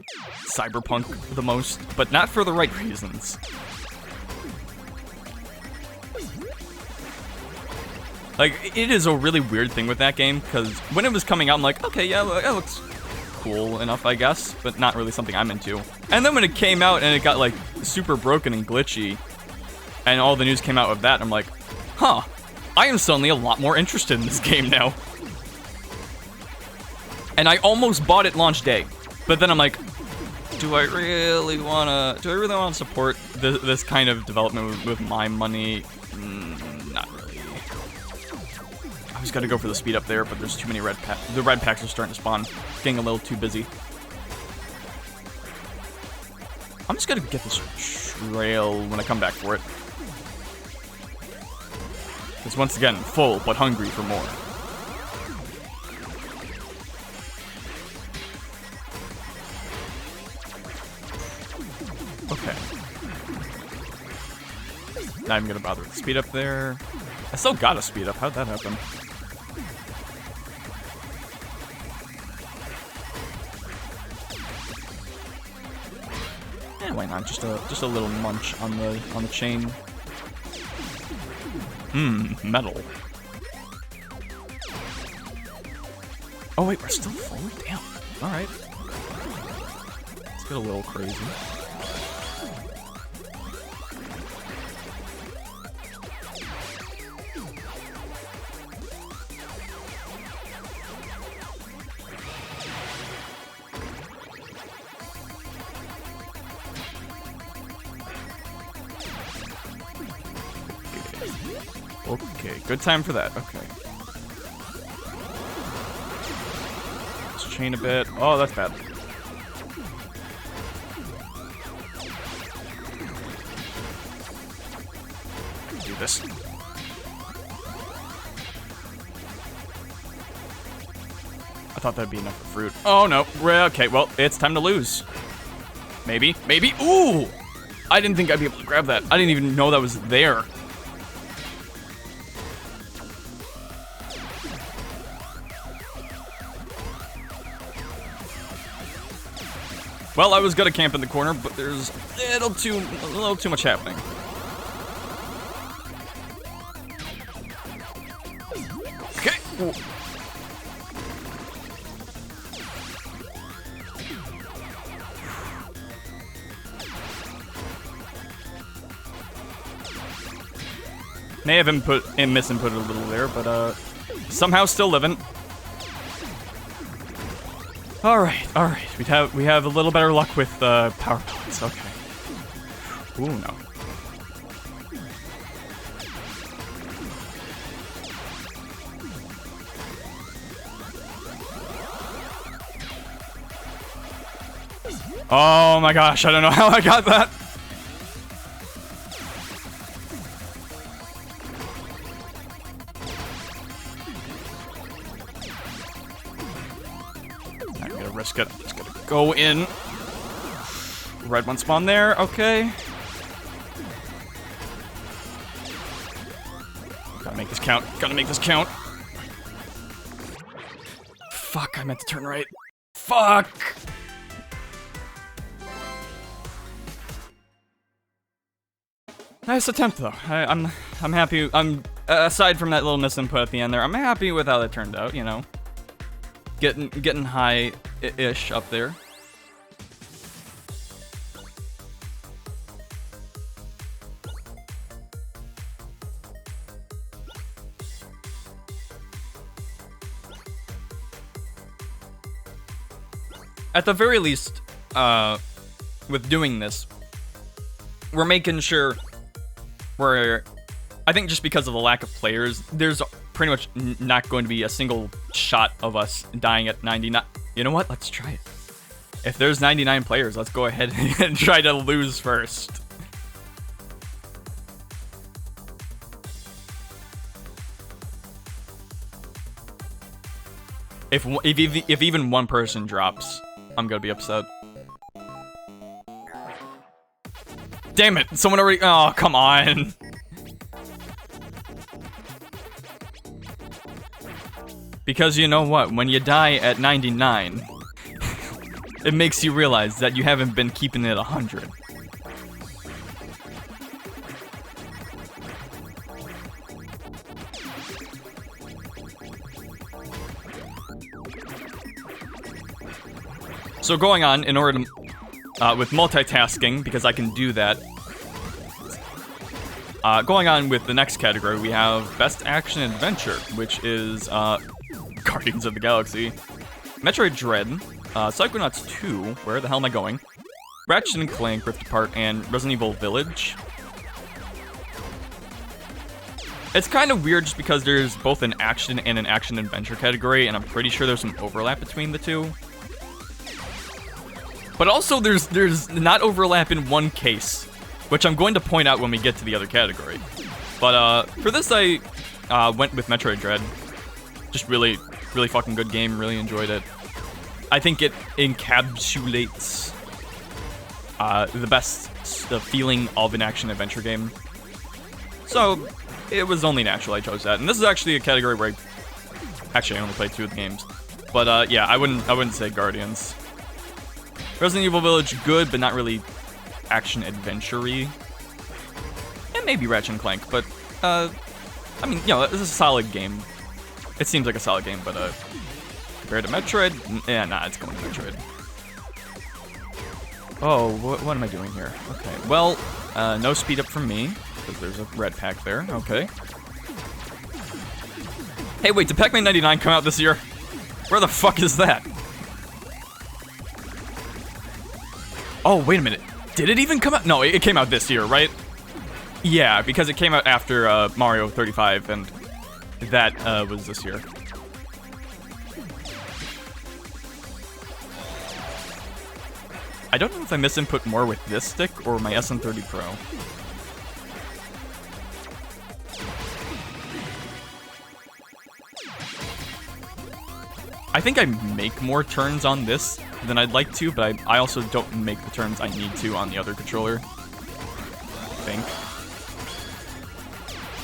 Cyberpunk the most, but not for the right reasons. Like, it is a really weird thing with that game, because when it was coming out, I'm like, okay, yeah, it looks cool enough, I guess, but not really something I'm into. And then when it came out and it got, like, super broken and glitchy, and all the news came out of that, I'm like, huh, I am suddenly a lot more interested in this game now. And I almost bought it launch day, but then I'm like, do I really want to support this kind of development with my money? Not really. I was gonna go for the speed up there, but there's too many red packs. The red packs are starting to spawn. It's getting a little too busy. I'm just gonna get this trail when I come back for it. It's once again full, but hungry for more. Okay. Not even gonna bother with the speed up there. I still got a speed up. How'd that happen? Yeah, why not? Just a little munch on the chain. Metal. Oh wait, we're still full? Damn. Alright. Let's get a little crazy. Okay, good time for that. Okay. Let's chain a bit. Oh, that's bad. Do this. I thought that'd be enough for fruit. Oh, no. Okay, well, it's time to lose. Maybe. Maybe. Ooh! I didn't think I'd be able to grab that. I didn't even know that was there. Well, I was gonna camp in the corner, but there's a little too much happening. Okay. Ooh. May have misinputted a little there, but somehow still living. All right. We have a little better luck with power points. Okay. Ooh, no. Oh my gosh! I don't know how I got that. Risk it. Just gonna go in. Red one spawn there. Okay. Gotta make this count. Gotta make this count. Fuck, I meant to turn right. Fuck! Nice attempt, though. I'm happy. Aside from that little misinput at the end there, I'm happy with how that turned out. You know, getting high-ish up there. At the very least, with doing this, we're making sure I think just because of the lack of players, there's pretty much not going to be a single shot of us dying at 99. You know what? Let's try it. If there's 99 players, let's go ahead and try to lose first. If even one person drops, I'm gonna be upset. Damn it! Someone already. Oh, come on! Because you know what? When you die at 99, it makes you realize that you haven't been keeping it 100. So going on, in order to, with multitasking, because I can do that. Going on with the next category, we have Best Action Adventure, which is, Guardians of the Galaxy, Metroid Dread, Psychonauts 2, where the hell am I going? Ratchet & Clank, Rift Apart, and Resident Evil Village. It's kind of weird just because there's both an action and an action-adventure category, and I'm pretty sure there's some overlap between the two. But also, there's not overlap in one case, which I'm going to point out when we get to the other category. But for this, I went with Metroid Dread. Just really fucking good game. Really enjoyed it. I think it encapsulates the best feeling of an action-adventure game. So it was only natural I chose that. And this is actually a category where I only played 2 of the games. But yeah, I wouldn't say Guardians. Resident Evil Village, good, but not really action-adventure-y. And maybe Ratchet & Clank, but, I mean, you know, this is a solid game. It seems like a solid game, but, compared to Metroid, yeah, nah, it's going to Metroid. Oh, what am I doing here? Okay, well, no speed up from me, because there's a red pack there, okay. Hey, wait, did Pac-Man 99 come out this year? Where the fuck is that? Oh, wait a minute. Did it even come out? No, it came out this year, right? Yeah, because it came out after Mario 35, and that was this year. I don't know if I misinput more with this stick or my SN30 Pro. I think I make more turns on this than I'd like to, but I also don't make the turns I need to on the other controller. I think.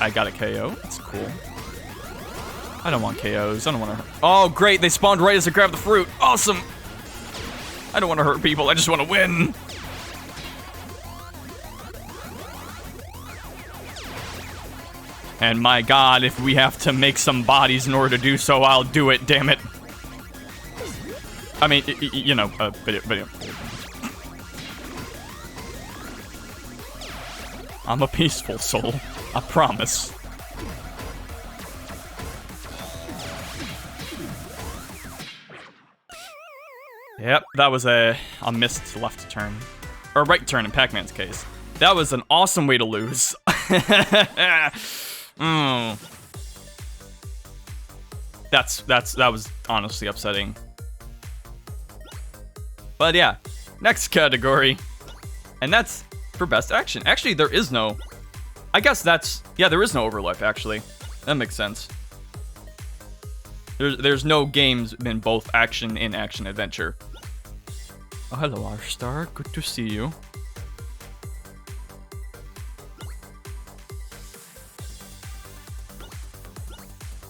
I got a KO. That's cool. I don't want KOs. I don't want to... Oh, great. They spawned right as I grabbed the fruit. Awesome. I don't want to hurt people. I just want to win. And my god, if we have to make some bodies in order to do so, I'll do it. Damn it. I mean, you know, video. I'm a peaceful soul. I promise. Yep, that was a missed left turn. Or right turn in Pac-Man's case. That was an awesome way to lose. That was honestly upsetting. But yeah, next category. And that's for best action. Actually, there is no... I guess that's... Yeah, there is no overlap, actually. That makes sense. There's no games in both action and action-adventure. Oh, hello, R-Star. Good to see you.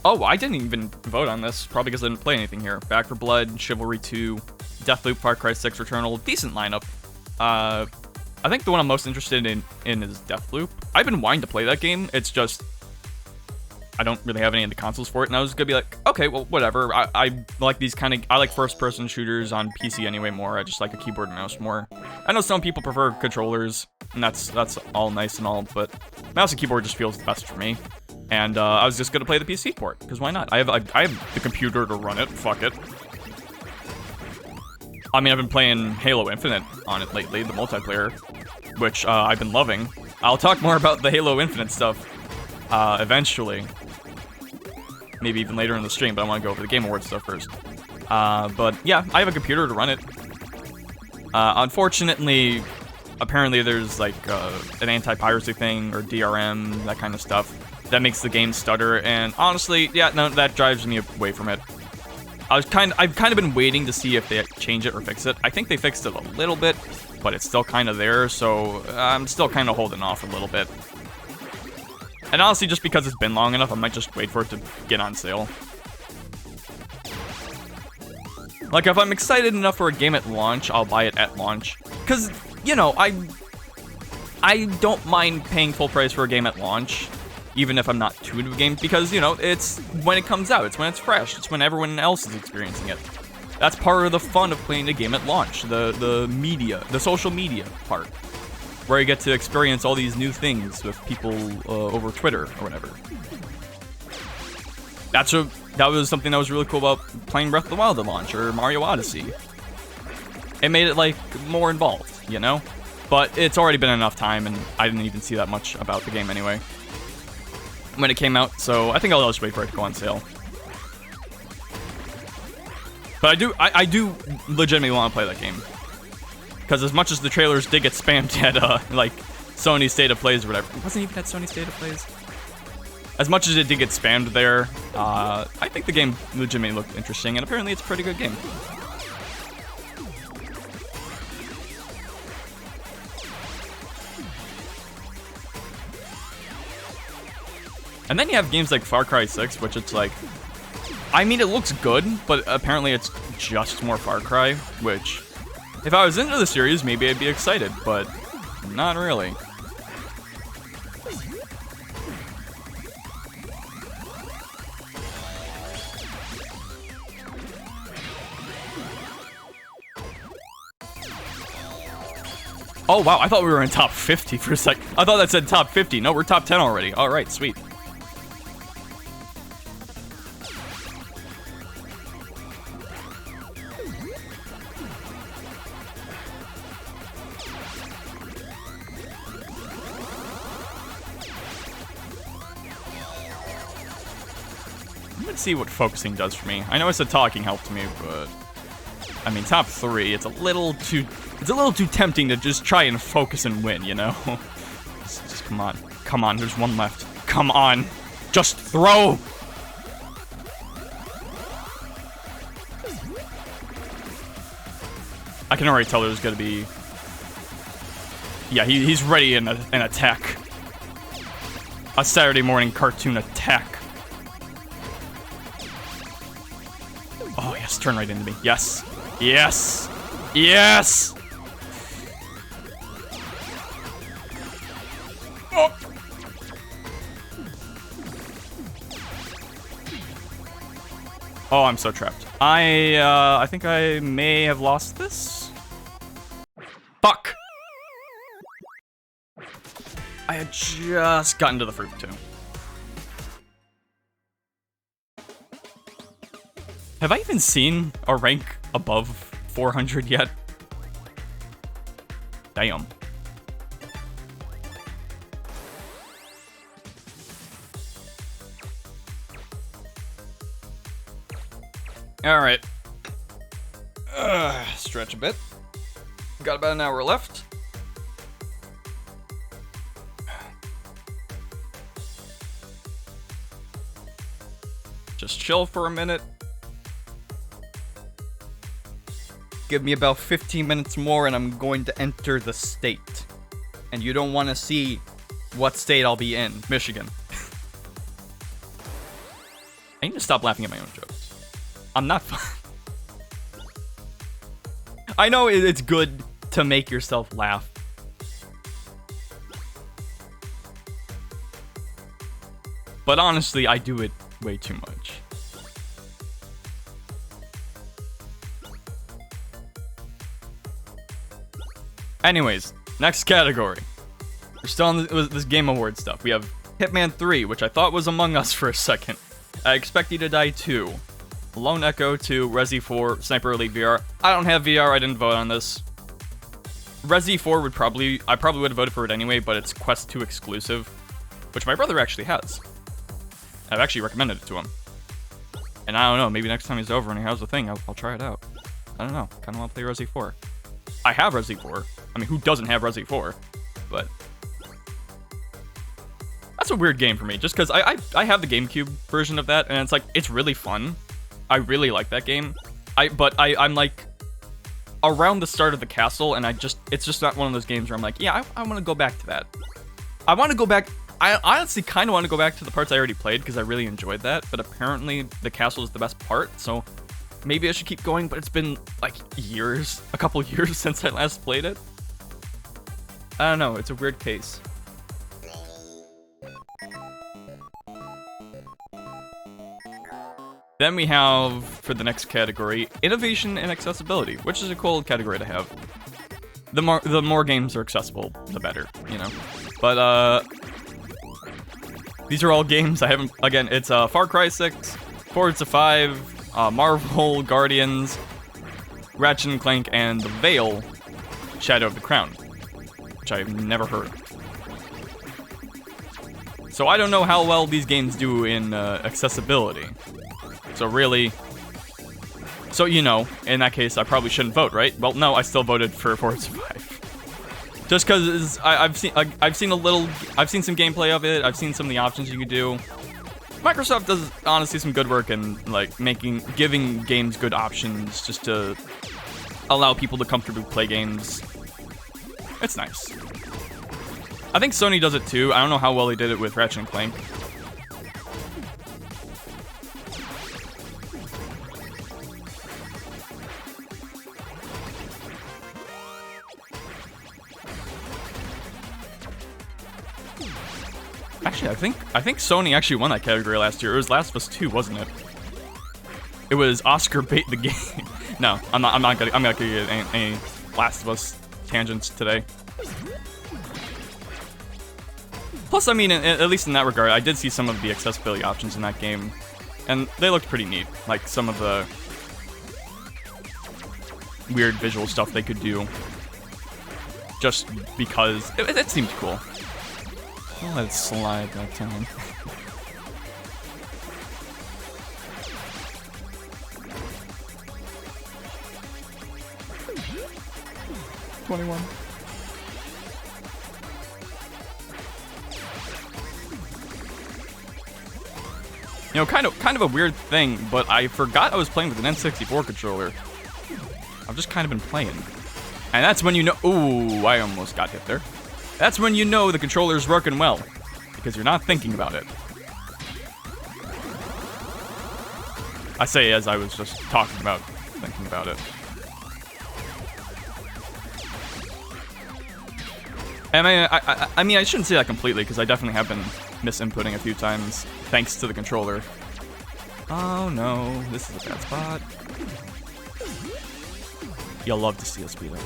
Oh, I didn't even vote on this, probably because I didn't play anything here. Back for Blood, Chivalry 2, Deathloop, Far Cry 6, Returnal, decent lineup. I think the one I'm most interested in is Deathloop. I've been wanting to play that game, it's just I don't really have any of the consoles for it, and I was gonna be like, okay, well, whatever. I like these I like first-person shooters on PC anyway more. I just like a keyboard and mouse more. I know some people prefer controllers, and that's all nice and all, but mouse and keyboard just feels best for me. And I was just gonna play the PC port, because why not? I have the computer to run it, fuck it. I mean, I've been playing Halo Infinite on it lately, the multiplayer, which I've been loving. I'll talk more about the Halo Infinite stuff eventually. Maybe even later in the stream, but I want to go over the Game Awards stuff first. But yeah, I have a computer to run it. Unfortunately, apparently there's like an anti-piracy thing, or DRM, that kind of stuff, that makes the game stutter, and honestly, yeah, no, that drives me away from it. I've kind of been waiting to see if they change it or fix it. I think they fixed it a little bit, but it's still kind of there, so I'm still kind of holding off a little bit. And honestly, just because it's been long enough, I might just wait for it to get on sale. Like, if I'm excited enough for a game at launch, I'll buy it at launch. Because, you know, I don't mind paying full price for a game at launch, even if I'm not too into a game, because, you know, it's when it comes out, it's when it's fresh, it's when everyone else is experiencing it. That's part of the fun of playing a game at launch, the media, the social media part, where you get to experience all these new things with people over Twitter or whatever. That was something that was really cool about playing Breath of the Wild at launch, or Mario Odyssey. It made it, like, more involved, you know? But it's already been enough time, and I didn't even see that much about the game anyway when it came out, so I think I'll just wait for it to go on sale. But I do legitimately want to play that game. Because as much as the trailers did get spammed at, like, Sony State of Plays or whatever. It wasn't even at Sony State of Plays. As much as it did get spammed there, I think the game legitimately looked interesting, and apparently it's a pretty good game. And then you have games like Far Cry 6, which it's like, I mean, it looks good, but apparently it's just more Far Cry, which, if I was into the series, maybe I'd be excited, but not really. Oh wow, I thought we were in top 50 for a sec. I thought that said top 50. No, we're top 10 already. Alright, sweet. Let's see what focusing does for me. I know I said talking helped me, but I mean, top 3, it's a little too tempting to just try and focus and win, you know? Just come on. Come on, there's one left. Come on. Just throw! I can already tell there's gonna be... Yeah, he's ready in an attack. A Saturday morning cartoon attack. Oh, yes, turn right into me. Yes. Yes! Yes! Oh! Oh, I'm so trapped. I think I may have lost this? Fuck! I had just gotten to the fruit, too. Have I even seen a rank above 400 yet? Damn. Alright. Stretch a bit. Got about an hour left. Just chill for a minute. Give me about 15 minutes more and I'm going to enter the state. And you don't want to see what state I'll be in. Michigan. I need to stop laughing at my own jokes. I'm not fun. I know it's good to make yourself laugh. But honestly, I do it way too much. Anyways, next category. We're still on this Game Award stuff. We have Hitman 3, which I thought was Among Us for a second. I Expect You to Die 2. Lone Echo 2, Resi 4, Sniper Elite VR. I don't have VR, I didn't vote on this. Resi 4 I probably would have voted for it anyway, but it's Quest 2 exclusive, which my brother actually has. I've actually recommended it to him. And I don't know, maybe next time he's over and he has the thing, I'll try it out. I don't know, kinda wanna play Resi 4. I have Resi 4. I mean, who doesn't have Resi 4? But that's a weird game for me, just because I have the GameCube version of that, and it's like, it's really fun. I really like that game. I'm like, around the start of the castle, and it's just not one of those games where I'm like, yeah, I want to go back to that. I want to go back, I honestly kind of want to go back to the parts I already played, because I really enjoyed that, but apparently the castle is the best part, so maybe I should keep going, but it's been, like, a couple years since I last played it. I don't know, it's a weird case. Then we have, for the next category, Innovation and Accessibility, which is a cool category to have. The more games are accessible, the better, you know? But, these are all games I haven't, again, it's Far Cry 6, Forza 5, Marvel, Guardians, Ratchet & Clank, and The Veil, Shadow of the Crown, which I've never heard of. So I don't know how well these games do in accessibility. So really, you know, in that case, I probably shouldn't vote, right? Well, no, I still voted for Forza 5. Just because I've seen some gameplay of it. I've seen some of the options you could do. Microsoft does honestly some good work in like giving games good options just to allow people to comfortably play games. It's nice. I think Sony does it too. I don't know how well they did it with Ratchet & Clank. Actually, I think Sony actually won that category last year. It was Last of Us 2, wasn't it? It was Oscar bait the game. No, I'm not gonna get any Last of Us tangents today. Plus, I mean, at least in that regard, I did see some of the accessibility options in that game, and they looked pretty neat. Like some of the weird visual stuff they could do, just because it seemed cool. I'll let it slide that time. $21. You know, kind of a weird thing, but I forgot I was playing with an N64 controller. I've just kind of been playing. And that's when you know... Ooh, I almost got hit there. That's when you know the controller's working well, because you're not thinking about it. I say as I was just talking about thinking about it. I mean, I shouldn't say that completely, because I definitely have been misinputting a few times, thanks to the controller. Oh no, this is a bad spot. You'll love to see us speed up.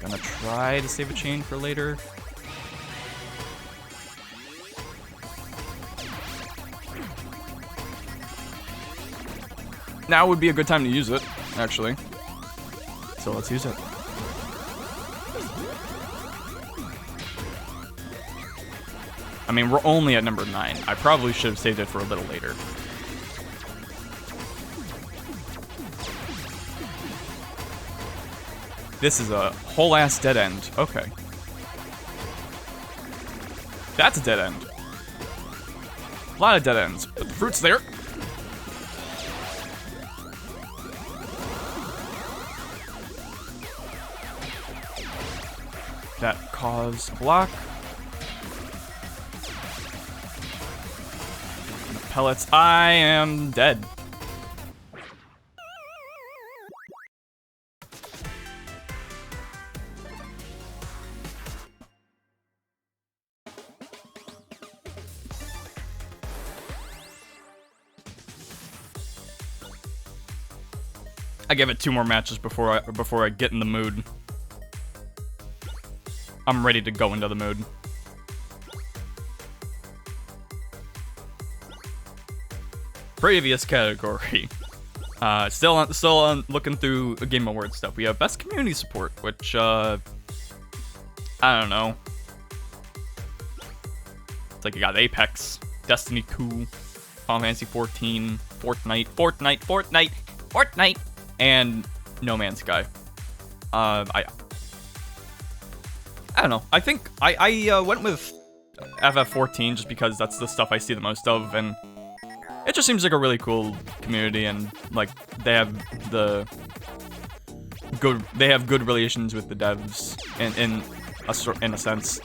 Gonna try to save a chain for later. Now would be a good time to use it, actually. So let's use it. I mean, we're only at number 9. I probably should have saved it for a little later. This is a whole ass dead end. Okay. That's a dead end. A lot of dead ends. But the fruit's there. that cause block. The pellets. I am dead. I give it 2 more matches before I get in the mood. I'm ready to go into the mood. Previous category. Still on looking through Game Awards stuff. We have Best Community Support, which I don't know. It's like you got Apex, Destiny 2, Final Fantasy 14, Fortnite, and No Man's Sky. I don't know. I think I went with FF14 just because that's the stuff I see the most of, and it just seems like a really cool community, and like they have good relations with the devs in a sense.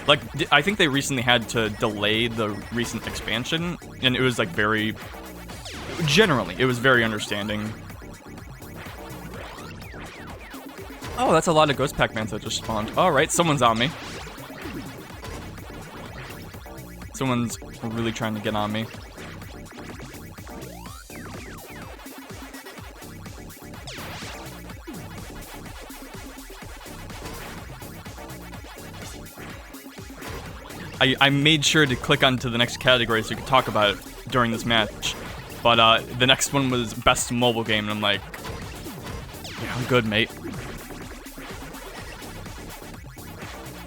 Like, I think they recently had to delay the recent expansion, and it was like generally, it was very understanding. Oh, that's a lot of ghost Pac-Mans that just spawned. Alright, someone's on me. Someone's really trying to get on me. I made sure to click onto the next category so we could talk about it during this match. But the next one was Best Mobile Game, and I'm like, yeah, I'm good, mate.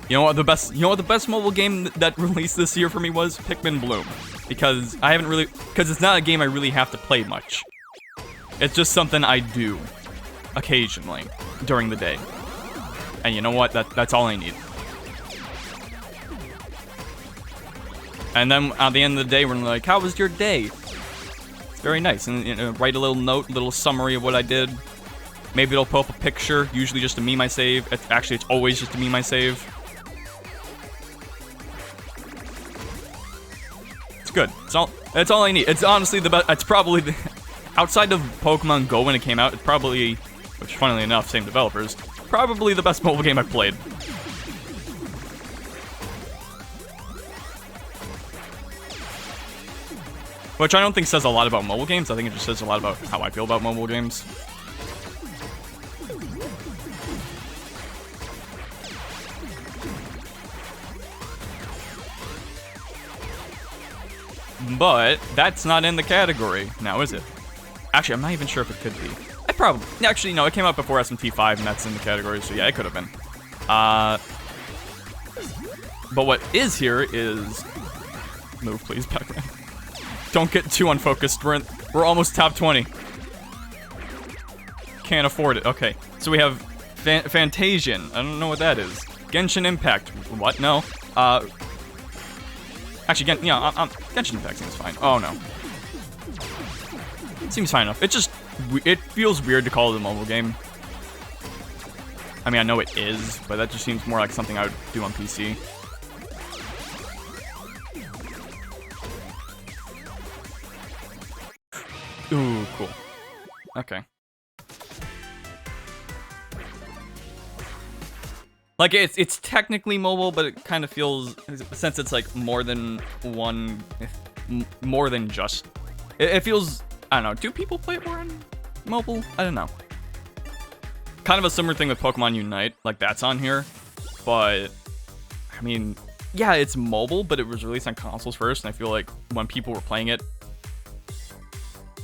You know what the best mobile game that released this year for me was? Pikmin Bloom. Because it's not a game I really have to play much. It's just something I do occasionally during the day. And you know what? That's all I need. And then at the end of the day, we're like, how was your day? It's very nice. And write a little note, a little summary of what I did. Maybe it'll pull up a picture, usually just a meme I save. It's always just a meme I save. It's good. It's all I need. It's honestly the best. It's probably outside of Pokemon Go when it came out, it's probably, which funnily enough, same developers, probably the best mobile game I've played. Which I don't think says a lot about mobile games. I think it just says a lot about how I feel about mobile games. But that's not in the category now, is it? Actually, I'm not even sure if it could be. Actually, no, it came out before SMT5, and that's in the category, so yeah, it could have been. But what is here is... Move, please, Pac-Man. Don't get too unfocused. We're almost top 20. Can't afford it. Okay, so we have Fantasian. I don't know what that is. Genshin Impact. What? No. Actually, Genshin Impact seems fine. Oh no. It seems fine enough. It feels weird to call it a mobile game. I mean, I know it is, but that just seems more like something I would do on PC. Ooh, cool. Okay. Like, it's technically mobile, but it kind of feels, since it's like more than just, it feels, I don't know, do people play it more on mobile? I don't know. Kind of a similar thing with Pokemon Unite, like that's on here, but, I mean, yeah, it's mobile, but it was released on consoles first, and I feel like when people were playing it,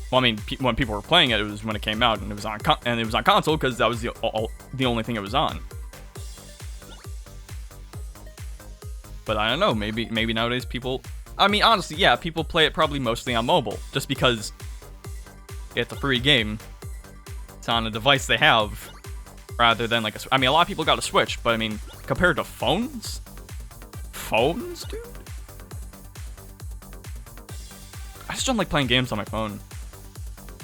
well, I mean, when people were playing it, it was when it came out, and it was on console because that was the only thing it was on. But I don't know, maybe nowadays people... I mean, honestly, yeah, people play it probably mostly on mobile, just because it's a free game. It's on a device they have, rather than like I mean, a lot of people got a Switch, but I mean, compared to phones? Phones, dude? I just don't like playing games on my phone.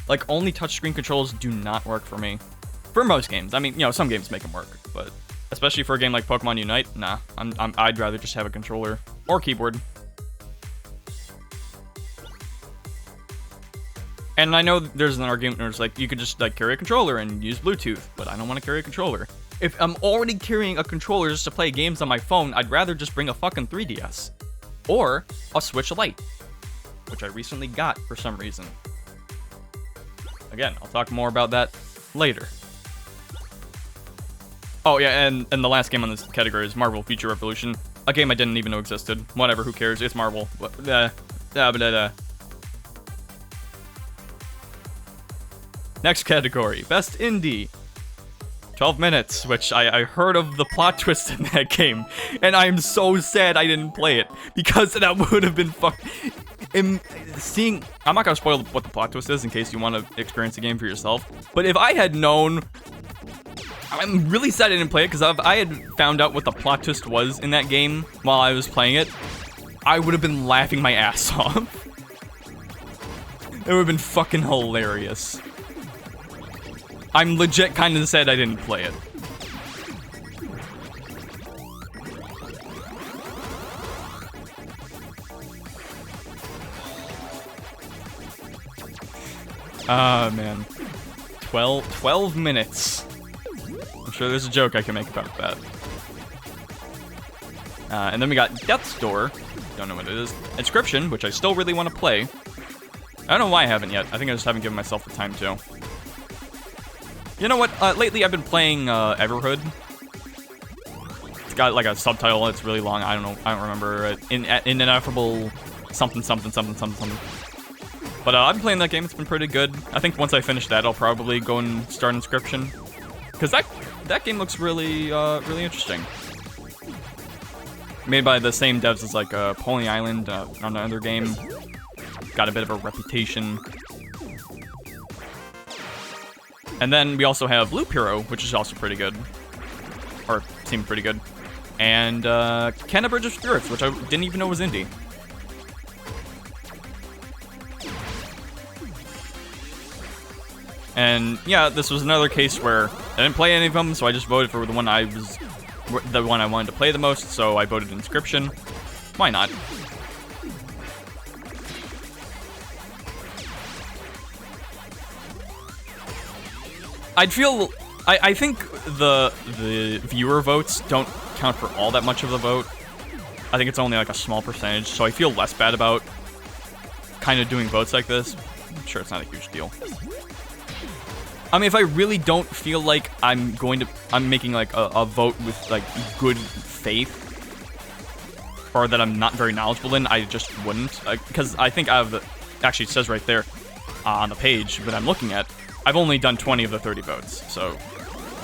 Like, only touchscreen controls do not work for me. For most games. I mean, you know, some games make them work, but Especially for a game like Pokemon Unite. Nah, I'd rather just have a controller or keyboard. And I know there's an argument where it's like, you could just like carry a controller and use Bluetooth, but I don't want to carry a controller. If I'm already carrying a controller just to play games on my phone, I'd rather just bring a fucking 3DS. Or a Switch Lite, which I recently got for some reason. Again, I'll talk more about that later. Oh yeah, and the last game on this category is Marvel Future Revolution, a game I didn't even know existed. Whatever, who cares? It's Marvel. Next category, Best Indie. 12 minutes, which I heard of the plot twist in that game, and I am so sad I didn't play it, because that would have been I'm not gonna spoil what the plot twist is in case you want to experience the game for yourself, but if I had known, I'm really sad I didn't play it, because if I had found out what the plot twist was in that game while I was playing it, I would have been laughing my ass off. It would have been fucking hilarious. I'm legit kind of sad I didn't play it. Ah, man. 12 minutes. I'm sure there's a joke I can make about that. And then we got Death's Door. Don't know what it is. Inscription, which I still really want to play. I don't know why I haven't yet. I think I just haven't given myself the time to. You know what? Lately I've been playing Everhood. It's got like a subtitle. It's really long. I don't know. I don't remember. Ineffable something. But I've been playing that game. It's been pretty good. I think once I finish that, I'll probably go and start Inscription, because that game looks really really interesting. Made by the same devs as like Pony Island, another game. Got a bit of a reputation. And then we also have Loop Hero, which is also pretty good. Or seemed pretty good. And Canada Bridge of Spirits, which I didn't even know was indie. And yeah, this was another case where I didn't play any of them, so I just voted for the one I wanted to play the most, so I voted Inscription. Why not? I think the viewer votes don't count for all that much of the vote. I think it's only like a small percentage, so I feel less bad about kind of doing votes like this. I'm sure it's not a huge deal. I mean, if I really don't feel like I'm making like a vote with like good faith, or that I'm not very knowledgeable in, I just wouldn't. Because I think actually it says right there on the page that I'm looking at, I've only done 20 of the 30 votes, so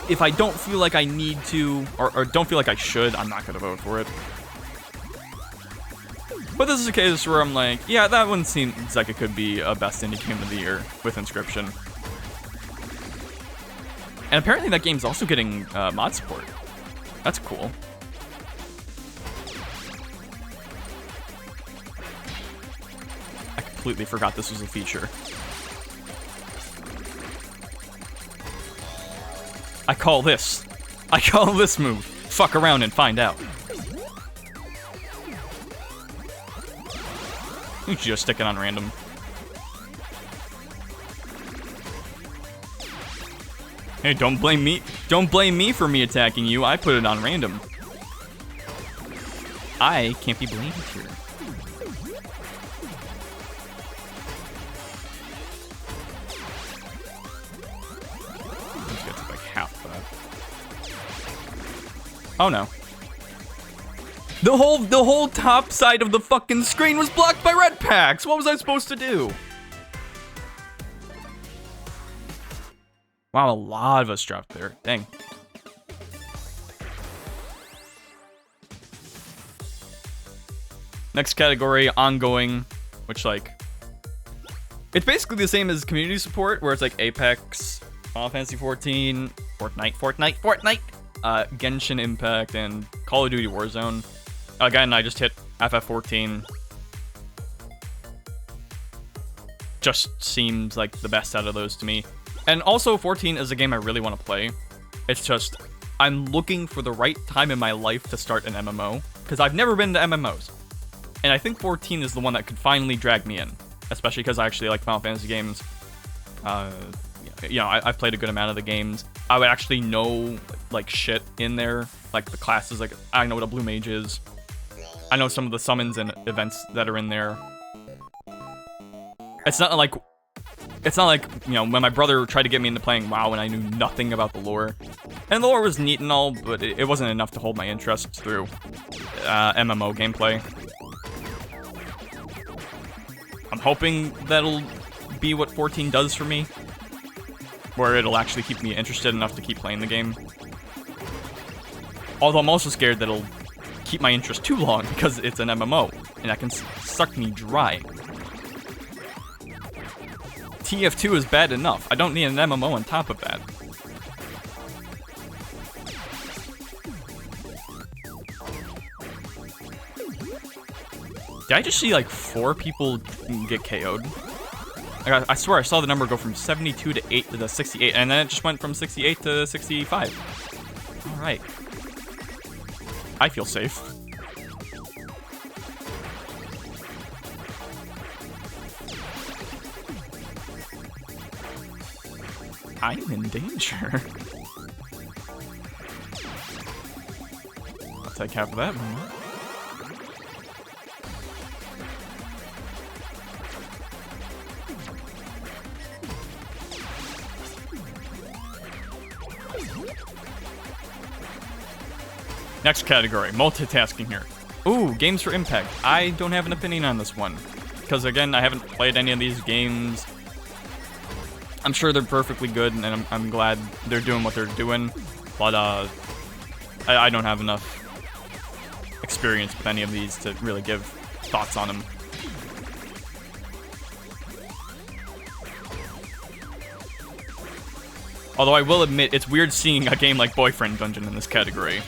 if I don't feel like I need to, or don't feel like I should, I'm not gonna vote for it. But this is a case where I'm like, yeah, that one seems like it could be a best indie game of the year with Inscription. And apparently that game's also getting mod support. That's cool. I completely forgot this was a feature. I call this move, fuck around and find out. You should just stick it on random. Hey, don't blame me. Don't blame me for me attacking you. I put it on random. I can't be blamed here. Let's get to like half of that. Oh no. The whole top side of the fucking screen was blocked by red packs. What was I supposed to do? Wow, a lot of us dropped there. Dang. Next category, ongoing, which like, it's basically the same as community support, where it's like Apex, Final Fantasy 14, Fortnite, Genshin Impact, and Call of Duty Warzone. Again, I just hit FF14. Just seems like the best out of those to me. And also, 14 is a game I really want to play. It's just, I'm looking for the right time in my life to start an MMO, because I've never been to MMOs. And I think 14 is the one that could finally drag me in, especially because I actually like Final Fantasy games. I've played a good amount of the games. I would actually know, like, shit in there, like the classes. Like, I know what a blue mage is. I know some of the summons and events that are in there. It's not like, when my brother tried to get me into playing WoW and I knew nothing about the lore. And the lore was neat and all, but it wasn't enough to hold my interest through MMO gameplay. I'm hoping that'll be what 14 does for me, where it'll actually keep me interested enough to keep playing the game. Although I'm also scared that it'll keep my interest too long because it's an MMO, and that can suck me dry. TF2 is bad enough. I don't need an MMO on top of that. Did I just see like 4 people get KO'd? I swear I saw the number go from 72 to 68, and then it just went from 68 to 65. Alright. I feel safe. I'm in danger. I'll take half of that one. Next category, multitasking here. Ooh, games for impact. I don't have an opinion on this one. Because again, I haven't played any of these games. I'm sure they're perfectly good, and I'm glad they're doing what they're doing. But I don't have enough experience with any of these to really give thoughts on them. Although I will admit, it's weird seeing a game like Boyfriend Dungeon in this category.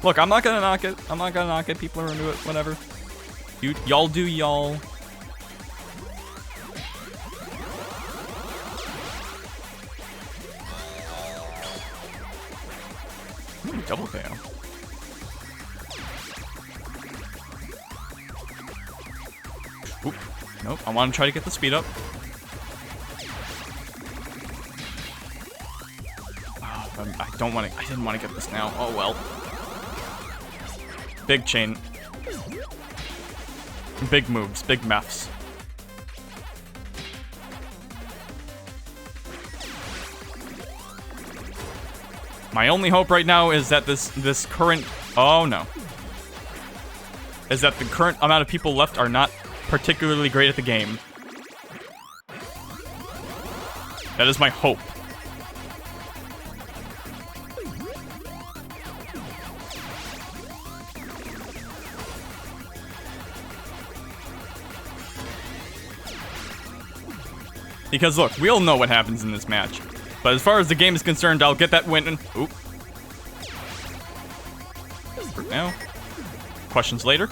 Look, I'm not gonna knock it. I'm not gonna knock it. People are into it. Whatever. Y'all do y'all. Ooh, double KO. Oop. Nope. I want to try to get the speed up. Oh, I don't want to. I didn't want to get this now. Oh well. Big chain. Big moves, big meths. My only hope right now is that this current... Oh no. Is that the current amount of people left are not particularly great at the game. That is my hope. Because look, we all know what happens in this match. But as far as the game is concerned, I'll get that win and... Oop. For now. Questions later.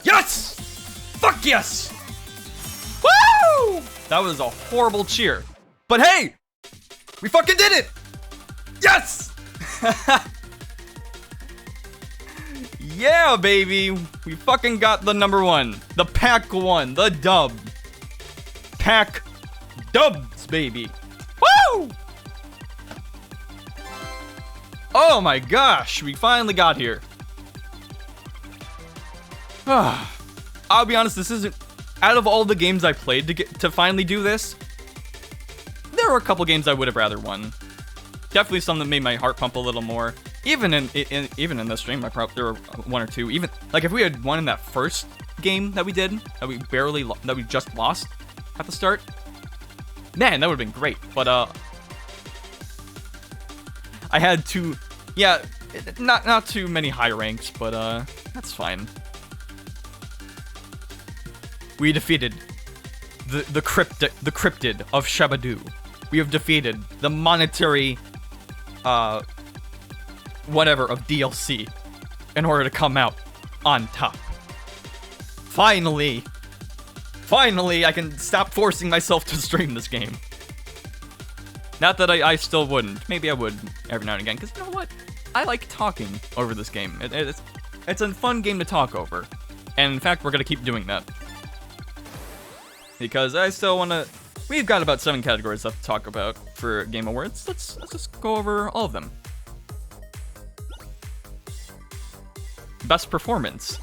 Yes! Fuck yes! Woo! That was a horrible cheer. But hey! We fucking did it! Yes! Yeah, baby! We fucking got the number 1. The pack 1. The dub. Pack dubs, baby. Woo! Oh my gosh, we finally got here. I'll be honest, this isn't... Out of all the games I played to finally do this, there were a couple games I would have rather won. Definitely some that made my heart pump a little more. Even in this stream, there were 1 or 2. Even like if we had won in that first game that we did, that we just lost at the start, man, that would have been great. But I had to, yeah, not too many high ranks, but that's fine. We defeated the cryptid of Shabadoo. We have defeated the monetary, whatever of DLC in order to come out on top. Finally, I can stop forcing myself to stream this game. Not that I still wouldn't. Maybe I would every now and again, because you know what? I like talking over this game. It's a fun game to talk over. And in fact, we're going to keep doing that. Because I still want to... We've got about 7 categories left to talk about for Game Awards. Let's just go over all of them. Best performance.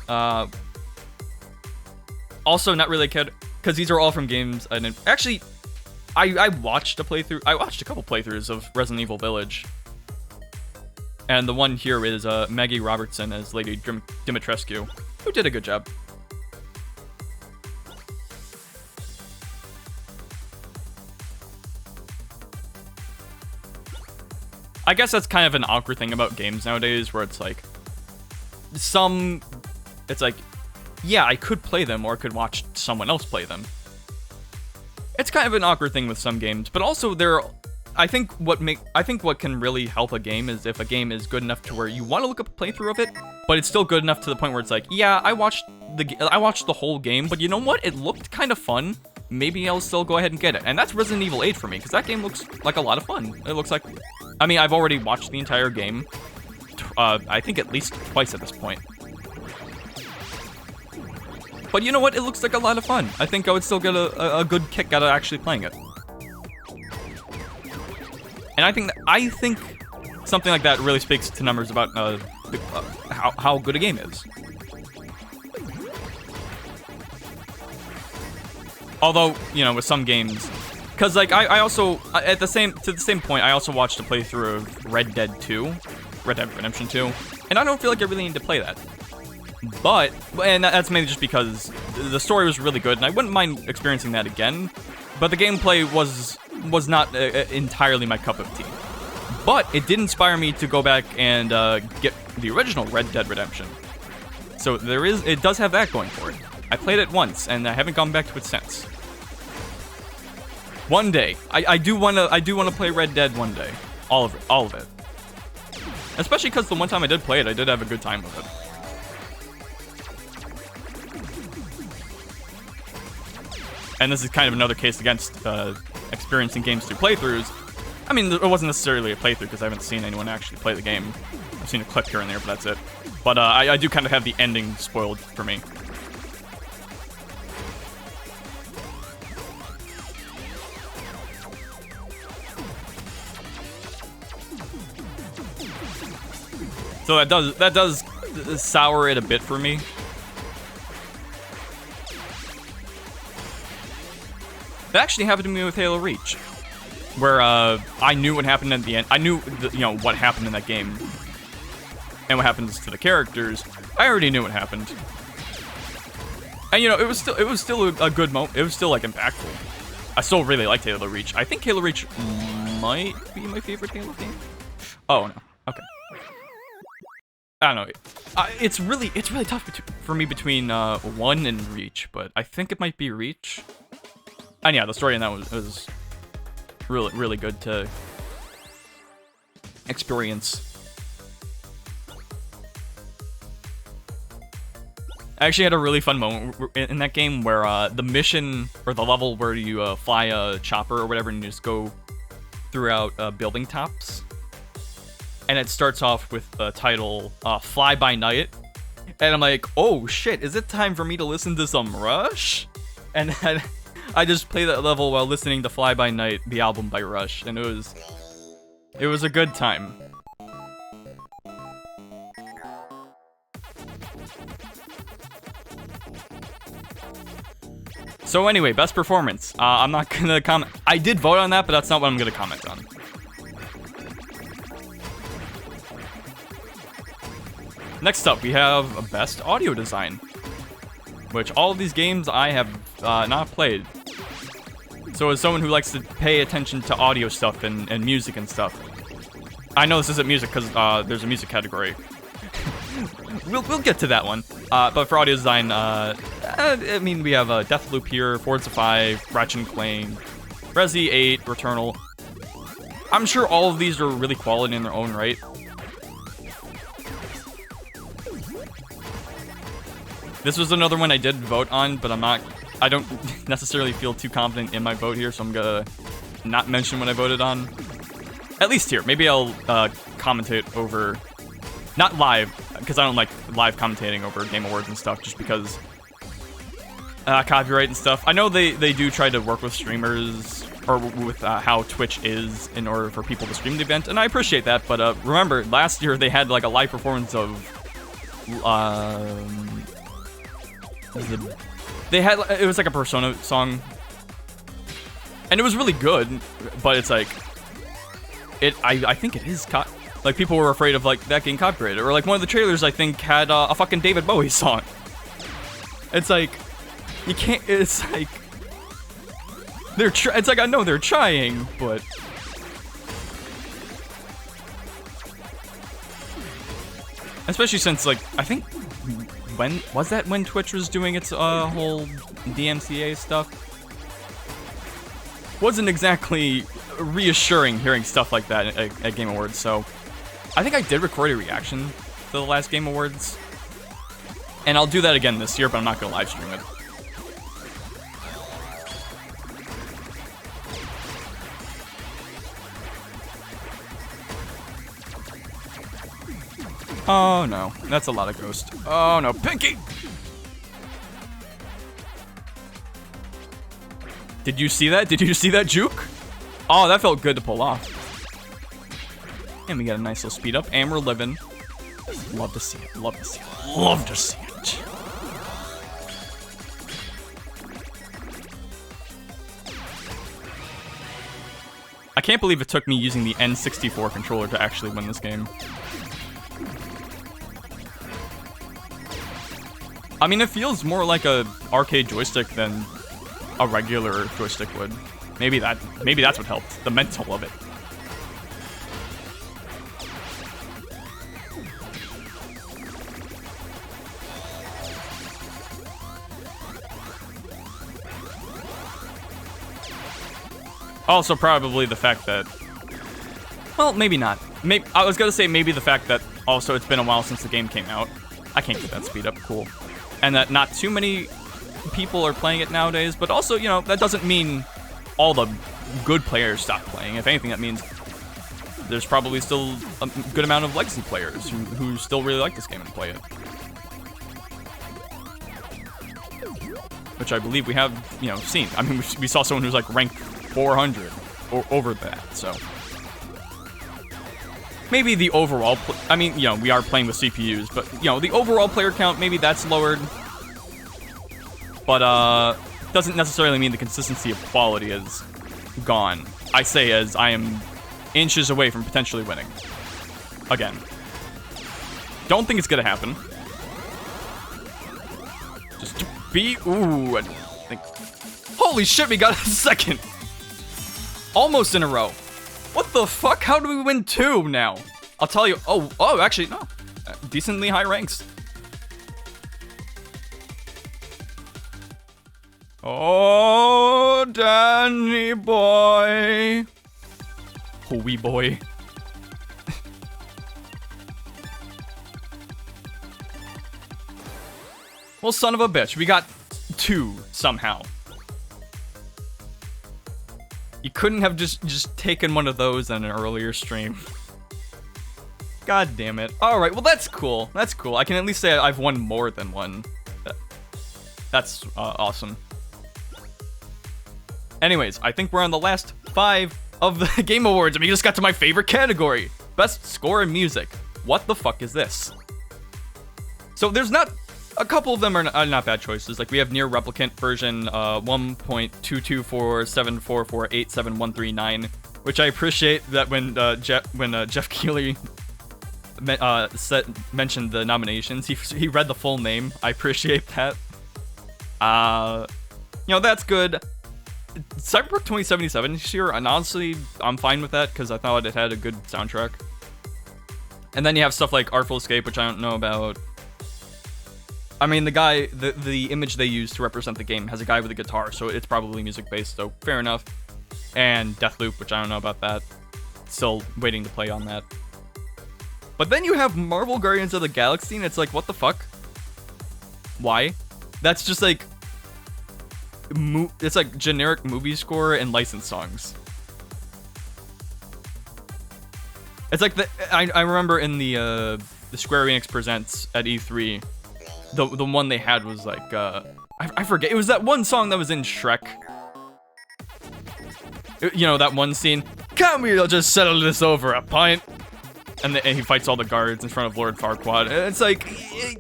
Also not really because these are all from games I didn't... Actually, I watched a playthrough. I watched a couple playthroughs of Resident Evil Village. And the one here is Maggie Robertson as Lady Dimitrescu, who did a good job. I guess that's kind of an awkward thing about games nowadays, where it's like, yeah, I could play them, or I could watch someone else play them. It's kind of an awkward thing with some games, but also I think what can really help a game is if a game is good enough to where you want to look up a playthrough of it, but it's still good enough to the point where it's like, yeah, I watched the whole game, but you know what? It looked kind of fun. Maybe I'll still go ahead and get it. And that's Resident Evil 8 for me, because that game looks like a lot of fun. It looks like, I mean, I've already watched the entire game. I think at least twice at this point. But you know what? It looks like a lot of fun. I think I would still get a good kick out of actually playing it. And I think something like that really speaks to numbers about how good a game is. Although, you know, with some games, because like I also to the same point, I also watched a playthrough of Red Dead Redemption 2, and I don't feel like I really need to play that. But that's mainly just because the story was really good, and I wouldn't mind experiencing that again. But the gameplay was not entirely my cup of tea. But it did inspire me to go back and get the original Red Dead Redemption. So it does have that going for it. I played it once, and I haven't gone back to it since. One day, I do want to play Red Dead one day, all of it. Especially because the one time I did play it, I did have a good time with it. And this is kind of another case against experiencing games through playthroughs. I mean, it wasn't necessarily a playthrough because I haven't seen anyone actually play the game. I've seen a clip here and there, but that's it. But I do kind of have the ending spoiled for me. So that does sour it a bit for me. That actually happened to me with Halo Reach, where I knew what happened at the end. I knew what happened in that game, and what happens to the characters. I already knew what happened, and it was still a good moment. It was still like impactful. I still really liked Halo Reach. I think Halo Reach might be my favorite Halo game. Oh no, okay. I don't know. It's really tough for me between 1 and Reach, but I think it might be Reach. And yeah, the story in that was really good to experience. I actually had a really fun moment in that game where the mission or the level where you fly a chopper or whatever and you just go throughout building tops. And it starts off with the title Fly By Night. And I'm like, oh shit, is it time for me to listen to some Rush? And then I just play that level while listening to Fly By Night, the album by Rush, and it was a good time. So anyway, best performance. I'm not gonna comment. I did vote on that, but that's not what I'm gonna comment on. Next up, we have best audio design, which all of these games I have not played. So as someone who likes to pay attention to audio stuff and music and stuff, I know this isn't music because there's a music category. we'll get to that one. But for audio design, I mean, we have Deathloop here, Forza 5, Ratchet & Clank, Resi 8, Returnal. I'm sure all of these are really quality in their own right. This was another one I did vote on, but I don't necessarily feel too confident in my vote here, so I'm gonna not mention what I voted on. At least here. Maybe I'll commentate over, not live, because I don't like live commentating over Game Awards and stuff, just because copyright and stuff. I know they do try to work with streamers, or with how Twitch is in order for people to stream the event, and I appreciate that, but remember, last year they had like a live performance of, it was like a Persona song, and it was really good, but it's like, I think it is, like, people were afraid of, like, that getting copyrighted, or like one of the trailers, I think, had a fucking David Bowie song. It's like, you can't, it's like, it's like, I know they're trying, but especially since, like, I think, when was that when Twitch was doing its whole DMCA stuff? Wasn't exactly reassuring hearing stuff like that at Game Awards, so I think I did record a reaction to the last Game Awards, and I'll do that again this year, but I'm not gonna live stream it. Oh no, that's a lot of Ghost. Oh no, Pinky! Did you see that? Did you see that juke? Oh, that felt good to pull off. And we got a nice little speed up, and we're living. Love to see it, love to see it, love to see it. I can't believe it took me using the N64 controller to actually win this game. I mean, it feels more like a arcade joystick than a regular joystick would. Maybe that's what helped, the mental of it. Also, probably the fact that, well, maybe not. I was gonna say maybe the fact that also it's been a while since the game came out. I can't get that speed up, cool. And that not too many people are playing it nowadays, but also, you know, that doesn't mean all the good players stop playing. If anything, that means there's probably still a good amount of legacy players who still really like this game and play it. Which I believe we have, you know, seen. I mean, we saw someone who's like ranked 400 or over that, so. Maybe the overall, I mean, you know, we are playing with CPUs, but, you know, the overall player count, maybe that's lowered. But, doesn't necessarily mean the consistency of quality is gone. I say as I am inches away from potentially winning. Again. Don't think it's gonna happen. Just be, ooh, I think. Holy shit, we got a second! Almost in a row. What the fuck? How do we win 2 now? I'll tell you. Oh, actually, no. Decently high ranks. Oh, Danny boy. Oh, wee boy. Well, son of a bitch. We got 2 somehow. You couldn't have just taken one of those on an earlier stream. God damn it. Alright, well that's cool. That's cool. I can at least say I've won more than one. That's awesome. Anyways, I think we're on the last 5 of the Game Awards, and we just got to my favorite category. Best Score in Music. What the fuck is this? So there's not... A couple of them are not bad choices. Like, we have Near Replicant version 1.22474487139, which I appreciate that when Jeff Keighley mentioned the nominations, he read the full name. I appreciate that. You know, that's good. Cyberpunk 2077 this year, and honestly, I'm fine with that because I thought it had a good soundtrack. And then you have stuff like Artful Escape, which I don't know about. I mean, the image they use to represent the game has a guy with a guitar, so it's probably music-based, so fair enough. And Deathloop, which I don't know about that. Still waiting to play on that. But then you have Marvel Guardians of the Galaxy, and it's like, what the fuck? Why? That's just like... it's like generic movie score and licensed songs. It's like I remember in the Square Enix Presents at E3, the one they had was like, I forget, it was that one song that was in Shrek. You know, that one scene, come here, I'll just settle this over a pint. And he fights all the guards in front of Lord Farquaad. It's like,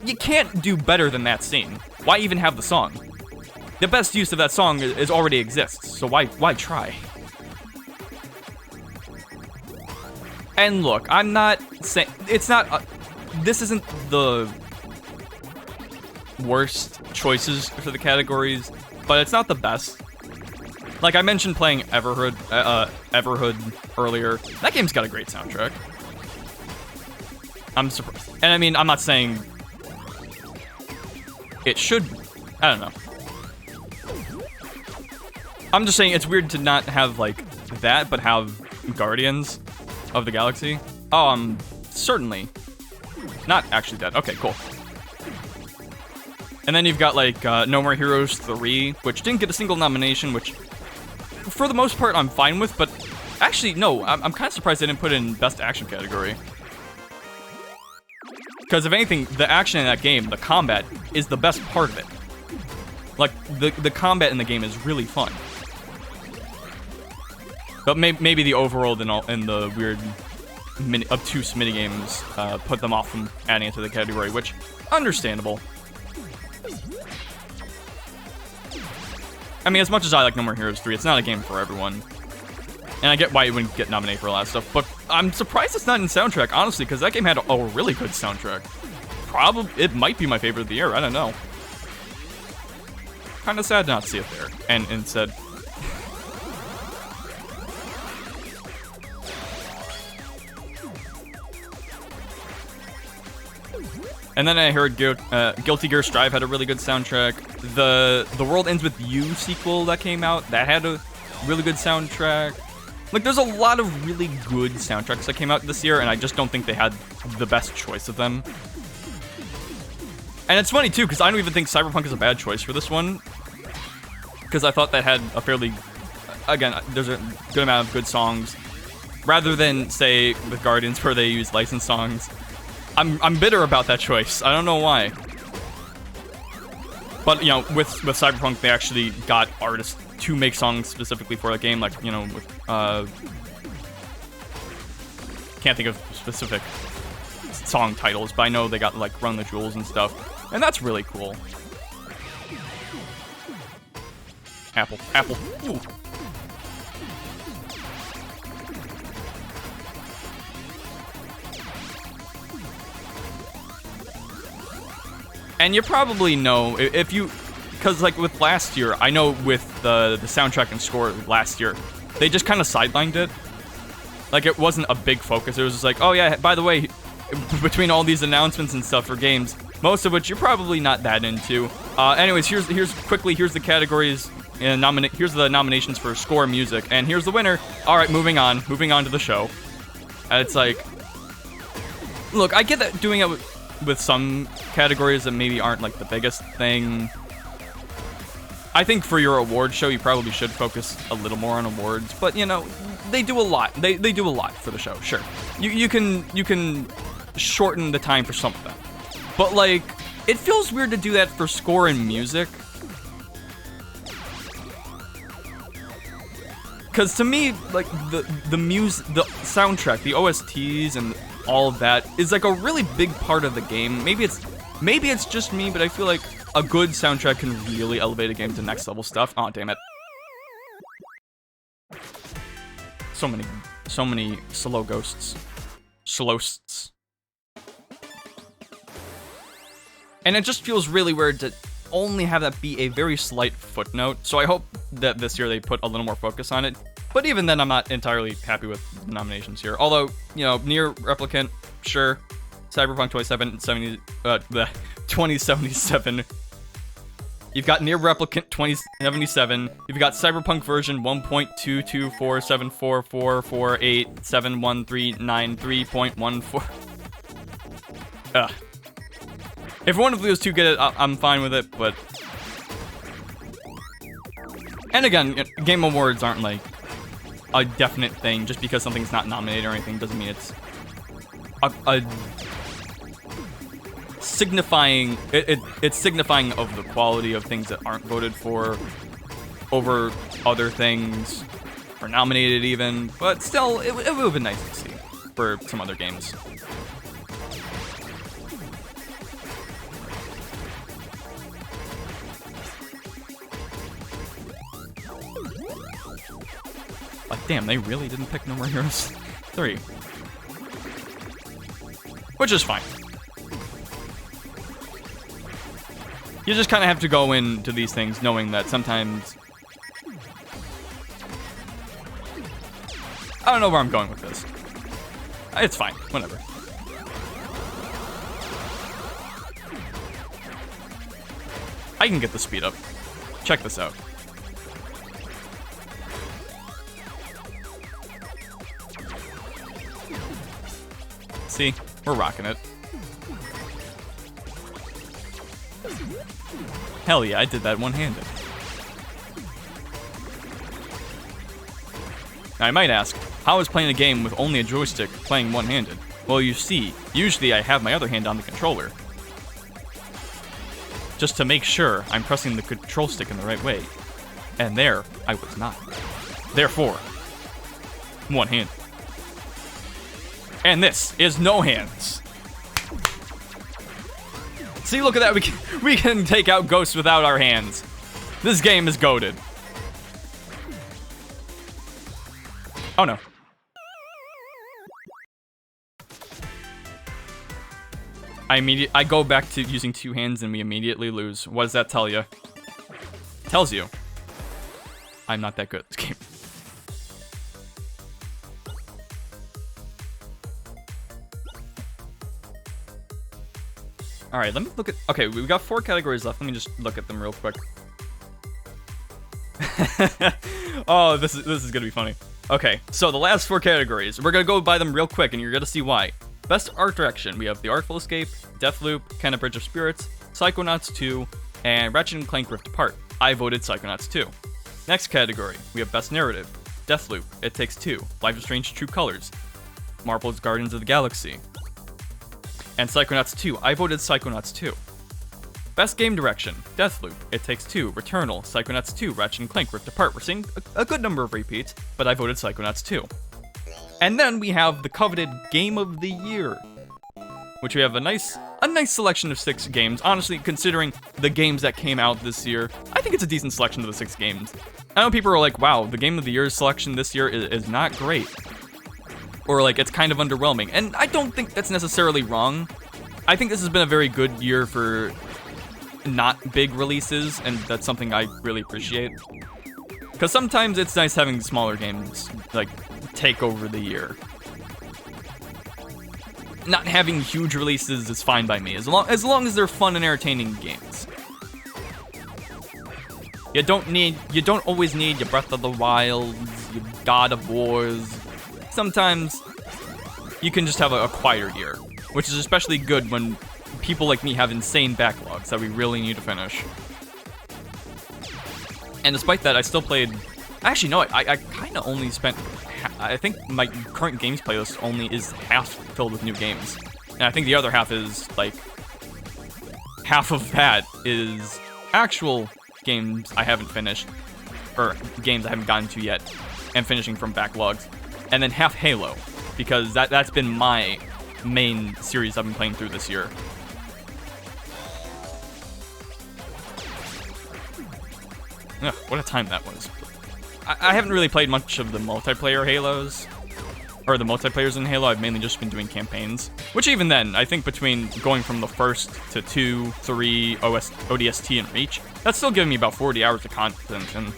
you can't do better than that scene. Why even have the song? The best use of that song is already exists, so why try? And look, I'm not saying, it's not, this isn't the worst choices for the categories, but it's not the best. Like I mentioned playing Everhood earlier, that game's got a great soundtrack. I'm surprised, and I mean, I'm not saying it should, I don't know. I'm just saying it's weird to not have like that, but have Guardians of the Galaxy. Oh, certainly not actually dead. Okay, cool. And then you've got like No More Heroes 3, which didn't get a single nomination, which for the most part I'm fine with, but actually no, I'm kind of surprised they didn't put it in Best Action category. Because if anything, the action in that game, the combat, is the best part of it. Like, the combat in the game is really fun. But maybe the overworld and the weird obtuse minigames put them off from adding it to the category, which, understandable. I mean, as much as I like No More Heroes 3, it's not a game for everyone. And I get why it wouldn't get nominated for a lot of stuff, but I'm surprised it's not in soundtrack, honestly, because that game had a really good soundtrack. It might be my favorite of the year, I don't know. Kind of sad not to see it there, and instead... And then I heard Guilty Gear Strive had a really good soundtrack. The World Ends With You sequel that came out, that had a really good soundtrack. Like, there's a lot of really good soundtracks that came out this year, and I just don't think they had the best choice of them. And it's funny, too, because I don't even think Cyberpunk is a bad choice for this one. Because I thought that had a fairly... Again, there's a good amount of good songs. Rather than, say, with Guardians, where they use licensed songs. I'm bitter about that choice. I don't know why. But, you know, with Cyberpunk, they actually got artists to make songs specifically for the game, like, you know, with, can't think of specific song titles, but I know they got, like, Run the Jewels and stuff, and that's really cool. Apple. Ooh. And you probably know, if you... Because, like, with last year, I know with the soundtrack and score last year, they just kind of sidelined it. Like, it wasn't a big focus. It was just like, oh, yeah, by the way, between all these announcements and stuff for games, most of which you're probably not that into. Anyways, here's the categories, and here's the nominations for score and music, and here's the winner. All right, moving on to the show. And it's like... Look, I get that doing it with some categories that maybe aren't, like, the biggest thing. I think for your award show, you probably should focus a little more on awards, but, you know, they do a lot. They do a lot for the show, sure. You can shorten the time for some of them. But, like, it feels weird to do that for score and music. Because to me, like, the soundtrack, the OSTs and all of that is like a really big part of the game. Maybe it's just me, but I feel like a good soundtrack can really elevate a game to next level stuff. Aw, damn it. So many slow ghosts. Slowsts. And it just feels really weird to only have that be a very slight footnote. So I hope that this year they put a little more focus on it. But even then, I'm not entirely happy with the nominations here. Although, you know, Nier Replicant, sure. Cyberpunk 2077. You've got Near Replicant 2077. You've got Cyberpunk version 1.2247444871393.14. If one of those two get it, I'm fine with it, but... And again, Game Awards aren't like a definite thing. Just because something's not nominated or anything doesn't mean it's a signifying. It's signifying of the quality of things that aren't voted for over other things, or nominated even. But still, it would have been nice to see for some other games. Like, damn, they really didn't pick No More Heroes 3. Which is fine. You just kind of have to go into these things knowing that sometimes... I don't know where I'm going with this. It's fine, whatever. I can get the speed up. Check this out. See, we're rocking it. Hell yeah, I did that one-handed. Now, I might ask, how is playing a game with only a joystick playing one-handed? Well, you see, usually I have my other hand on the controller, just to make sure I'm pressing the control stick in the right way. And there, I was not. Therefore, one hand. And this is no hands. See, look at that. We can take out ghosts without our hands. This game is goated. Oh no. I go back to using two hands and we immediately lose. What does that tell you? Tells you I'm not that good at this game. All right, let me look at... Okay, we've got 4 categories left. Let me just look at them real quick. Oh, this is gonna be funny. Okay, so the last 4 categories, we're gonna go by them real quick, and you're gonna see why. Best art direction, we have The Artful Escape, Deathloop, Kenna Bridge of Spirits, Psychonauts 2, and Ratchet & Clank Rift Apart. I voted Psychonauts 2. Next category, we have Best Narrative, Deathloop, It Takes Two, Life is Strange True Colors, Marvel's Guardians of the Galaxy, and Psychonauts 2. I voted Psychonauts 2. Best Game Direction, Deathloop, It Takes Two, Returnal, Psychonauts 2, Ratchet & Clank Rift Apart. We're seeing a good number of repeats, but I voted Psychonauts 2. And then we have the coveted Game of the Year, which we have a nice selection of 6 games. Honestly, considering the games that came out this year, I think it's a decent selection of the 6 games. I know people are like, wow, the Game of the Year selection this year is not great. Or like, it's kind of underwhelming. And I don't think that's necessarily wrong. I think this has been a very good year for not big releases, and that's something I really appreciate. Because sometimes it's nice having smaller games, like, take over the year. Not having huge releases is fine by me, as long as they're fun and entertaining games. You don't always need your Breath of the Wilds, your God of Wars. Sometimes you can just have a quieter year, which is especially good when people like me have insane backlogs that we really need to finish. And despite that, I still played... Actually, no, I kind of only spent... I think my current games playlist only is half filled with new games. And I think the other half is, like... half of that is actual games I haven't finished, or games I haven't gotten to yet, and finishing from backlogs. And then half Halo, because that's been my main series I've been playing through this year. Ugh, what a time that was. I haven't really played much of the multiplayer Halos, or the multiplayers in Halo. I've mainly just been doing campaigns. Which even then, I think between going from the first to 2, 3, ODST, and Reach, that's still giving me about 40 hours of content, and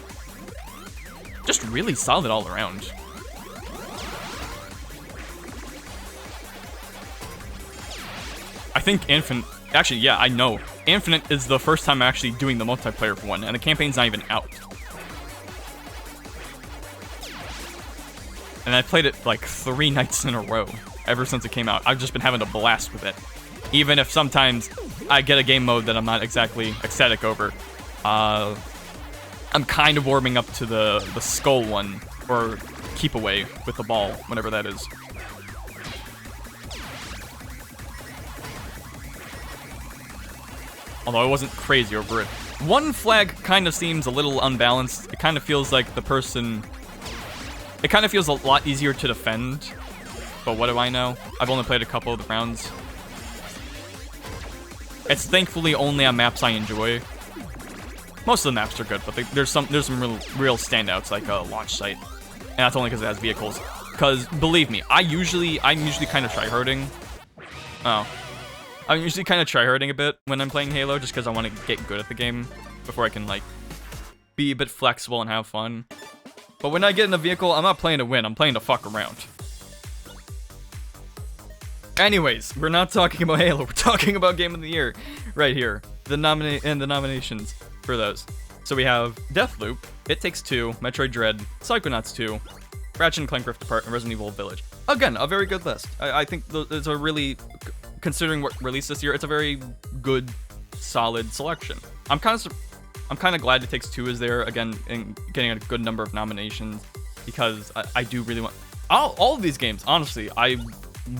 just really solid all around. think Infinite... Actually, yeah, I know. Infinite is the first time I'm actually doing the multiplayer for one, and the campaign's not even out. And I played it like 3 nights in a row ever since it came out. I've just been having a blast with it. Even if sometimes I get a game mode that I'm not exactly ecstatic over. I'm kind of warming up to the skull one, or keep away with the ball, whatever that is. Although I wasn't crazy over it. One flag kind of seems a little unbalanced. It kind of feels like the person... It kind of feels a lot easier to defend. But what do I know? I've only played a couple of the rounds. It's thankfully only on maps I enjoy. Most of the maps are good, but there's some real standouts, like a launch site. And that's only because it has vehicles. Because, believe me, I'm usually kind of tryharding. Oh. I'm usually kind of tryharding a bit when I'm playing Halo, just because I want to get good at the game before I can, like, be a bit flexible and have fun. But when I get in a vehicle, I'm not playing to win, I'm playing to fuck around. Anyways, we're not talking about Halo, we're talking about Game of the Year right here. The nominations for those. So we have Deathloop, It Takes Two, Metroid Dread, Psychonauts 2, Ratchet & Clank Rift Apart, and Resident Evil Village. Again, a very good list. I think it's a really, considering what released this year, it's a very good, solid selection. I'm kind of glad It Takes Two is there again and getting a good number of nominations, because I do really want all of these games. Honestly, I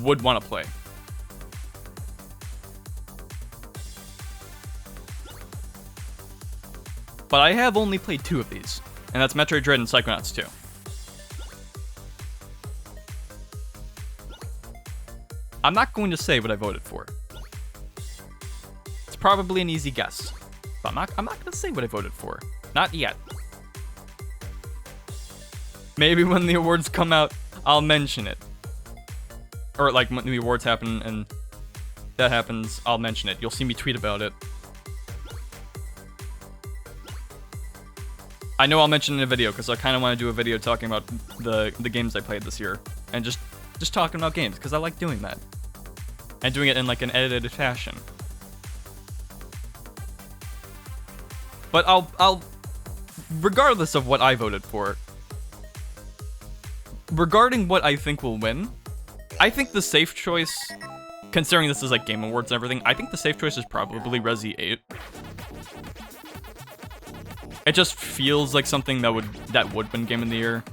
would want to play. But I have only played 2 of these, and that's Metroid Dread and Psychonauts 2. I'm not going to say what I voted for. It's probably an easy guess. But I'm not going to say what I voted for. Not yet. Maybe when the awards come out, I'll mention it. Or like when the awards happen and that happens, I'll mention it. You'll see me tweet about it. I know I'll mention it in a video because I kind of want to do a video talking about the games I played this year. And just talking about games because I like doing that. And doing it in like an edited fashion. But I'll regardless of what I voted for, regarding what I think will win, I think the safe choice, considering this is like Game Awards and everything, I think the safe choice is probably Resi 8. It just feels like something that would win Game of the Year.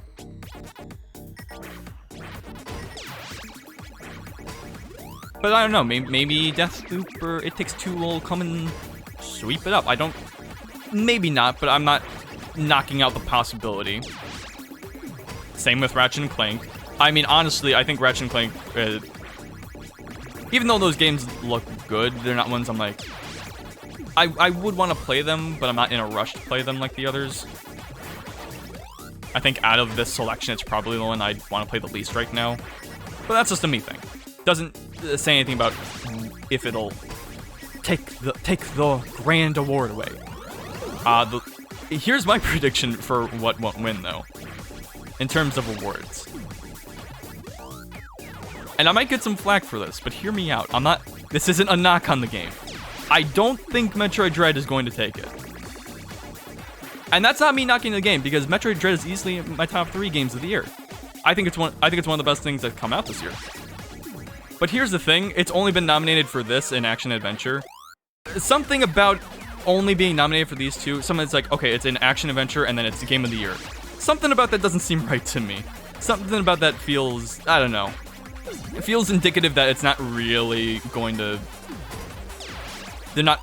But I don't know, maybe Deathloop or It Takes Two will come and sweep it up. Maybe not, but I'm not knocking out the possibility. Same with Ratchet & Clank. I mean, honestly, I think Ratchet & Clank, even though those games look good, they're not ones I'm like... I would want to play them, but I'm not in a rush to play them like the others. I think out of this selection, it's probably the one I'd want to play the least right now. But that's just a me thing. Doesn't say anything about if it'll take the grand award away. Here's my prediction for what won't win, though, in terms of awards. And I might get some flack for this, but hear me out. This isn't a knock on the game. I don't think Metroid Dread is going to take it. And that's not me knocking the game, because Metroid Dread is easily my top 3 games of the year. I think it's one of the best things that come out this year. But here's the thing, it's only been nominated for this in Action Adventure. Something about only being nominated for these two, something that's like, okay, it's an Action Adventure and then it's the Game of the Year. Something about that doesn't seem right to me. Something about that feels, I don't know. It feels indicative that it's not really going to... They're not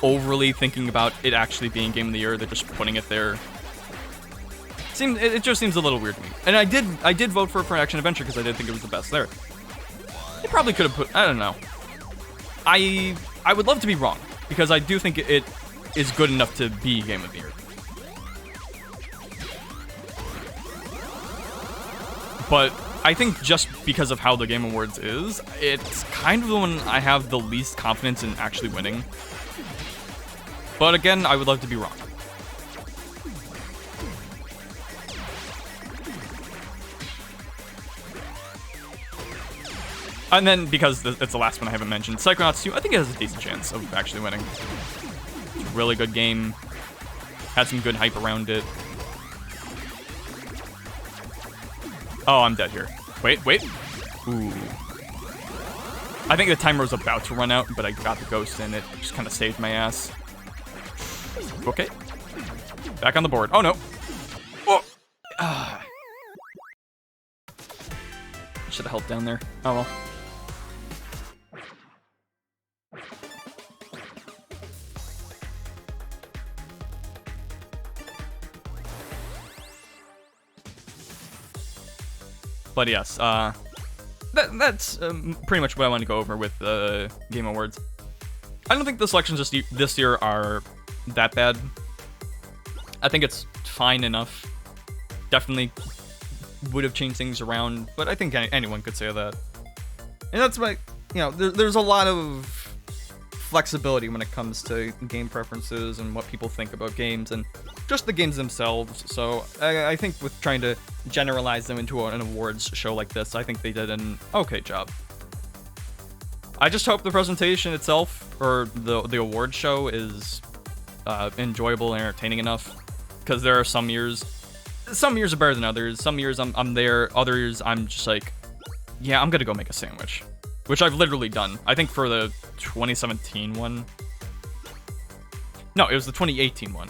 overly thinking about it actually being Game of the Year, they're just putting it there. It just seems a little weird to me. And I did vote for Action Adventure because I did think it was the best there. They probably could have put, I don't know. I would love to be wrong, because I do think it is good enough to be Game of the Year. But I think just because of how the Game Awards is, it's kind of the one I have the least confidence in actually winning. But again, I would love to be wrong. And then, because it's the last one I haven't mentioned, Psychonauts 2, I think it has a decent chance of actually winning. It's a really good game. Had some good hype around it. Oh, I'm dead here. Wait. Ooh. I think the timer was about to run out, but I got the ghost in. It just kind of saved my ass. Okay. Back on the board. Oh, no. Oh. Should have helped down there. Oh, well. But yes, that's pretty much what I want to go over with the Game Awards. I don't think the selections this year are that bad. I think it's fine enough. Definitely would have changed things around, but I think anyone could say that. And that's why, you know, there's a lot of flexibility when it comes to game preferences and what people think about games and just the games themselves. So I think with trying to generalize them into an awards show like this, I think they did an okay job. I just hope the presentation itself, or the award show, is enjoyable and entertaining enough, because there are some years are better than others. Some years I'm there, others I'm just like, yeah, I'm gonna go make a sandwich, which I've literally done. I think for the 2017 one. No, it was the 2018 one.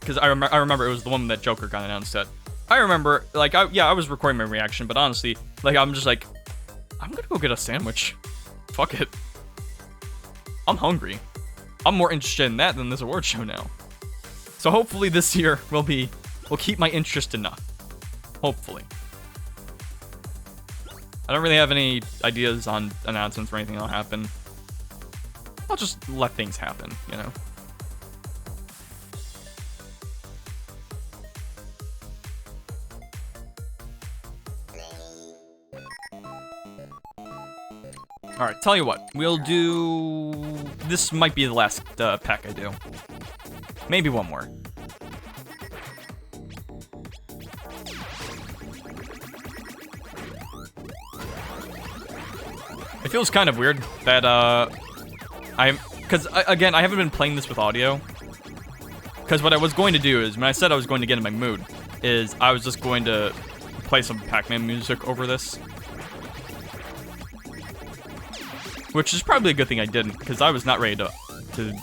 Because I remember it was the one that Joker got announced at. I remember, like, I was recording my reaction, but honestly, like, I'm just like, I'm gonna go get a sandwich. Fuck it. I'm hungry. I'm more interested in that than this award show now. So hopefully this year will keep my interest enough. Hopefully. I don't really have any ideas on announcements or anything that'll happen. I'll just let things happen, you know? Alright, tell you what. We'll do... This might be the last pack I do. Maybe one more. It feels kind of weird that, again, I haven't been playing this with audio. Because what I was going to do is, when I said I was going to get in my mood, is I was just going to play some Pac-Man music over this. Which is probably a good thing I didn't, because I was not ready to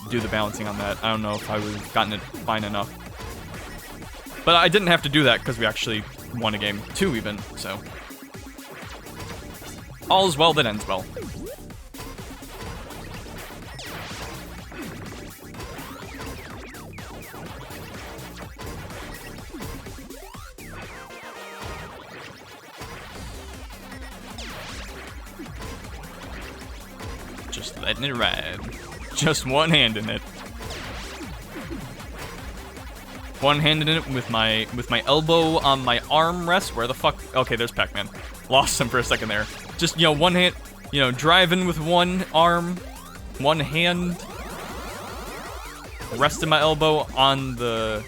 do the balancing on that. I don't know if I would have gotten it fine enough. But I didn't have to do that, because we actually won a game. 2 even, so. All is well that ends well. Just letting it ride. Just one hand in it. One hand in it with my elbow on my armrest. Where the fuck? Okay, there's Pac-Man. Lost him for a second there. Just, you know, one hand, you know, driving with one arm, one hand, resting my elbow on the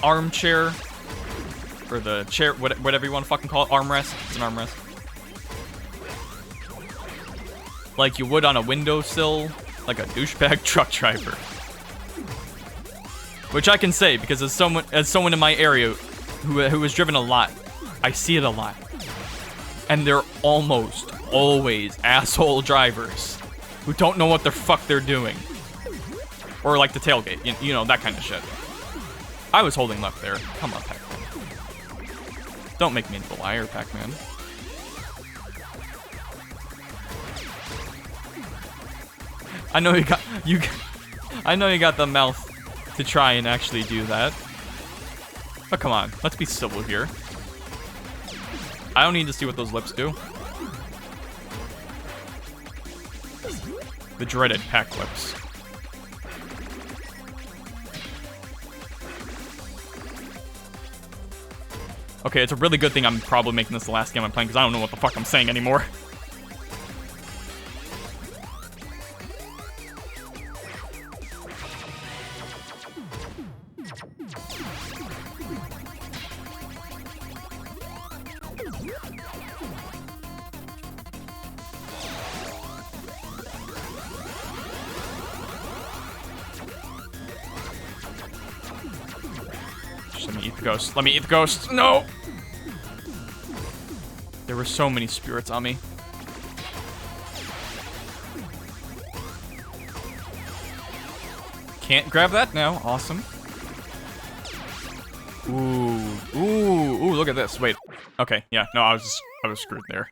armchair, or the chair, whatever you want to fucking call it, armrest. It's an armrest. Like you would on a windowsill, like a douchebag truck driver. Which I can say, because as someone in my area who has driven a lot, I see it a lot. And they're almost always asshole drivers who don't know what the fuck they're doing. Or like the tailgate, you know, that kind of shit. I was holding left there. Come on, Pac-Man. Don't make me into a liar, Pac-Man. I know you got the mouth to try and actually do that. But come on, let's be civil here. I don't need to see what those lips do. The dreaded pack lips. Okay, it's a really good thing I'm probably making this the last game I'm playing, because I don't know what the fuck I'm saying anymore. me eat the ghost. Let me eat the ghost. No! There were so many spirits on me. Can't grab that now. Awesome. Ooh, look at this. Wait. Okay, yeah, no, I was screwed there.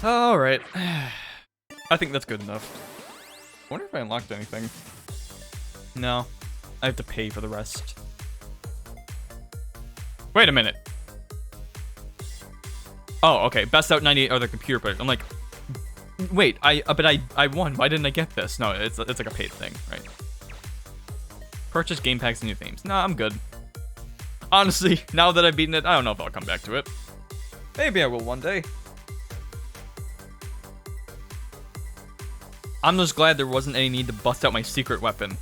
Alright. I think that's good enough. I wonder if I unlocked anything. No. I have to pay for the rest. Wait a minute. Oh, okay. Best out 98 are the computer players. I'm like, wait, but I won. Why didn't I get this? No, it's like a paid thing, right? Purchase game packs and new themes. Nah, I'm good. Honestly, now that I've beaten it, I don't know if I'll come back to it. Maybe I will one day. I'm just glad there wasn't any need to bust out my secret weapon.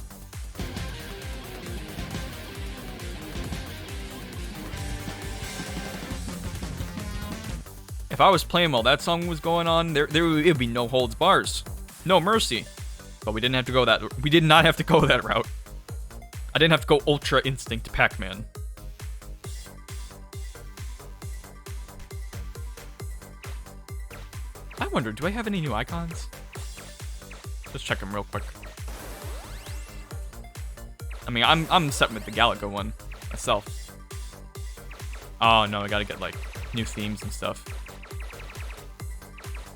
If I was playing while that song was going on, there would be no holds bars. No mercy. But we didn't have to go that... We did not have to go that route. I didn't have to go Ultra Instinct Pac-Man. I wonder, do I have any new icons? Let's check them real quick. I mean, I'm set with the Galaga one myself. Oh no, I gotta get like new themes and stuff.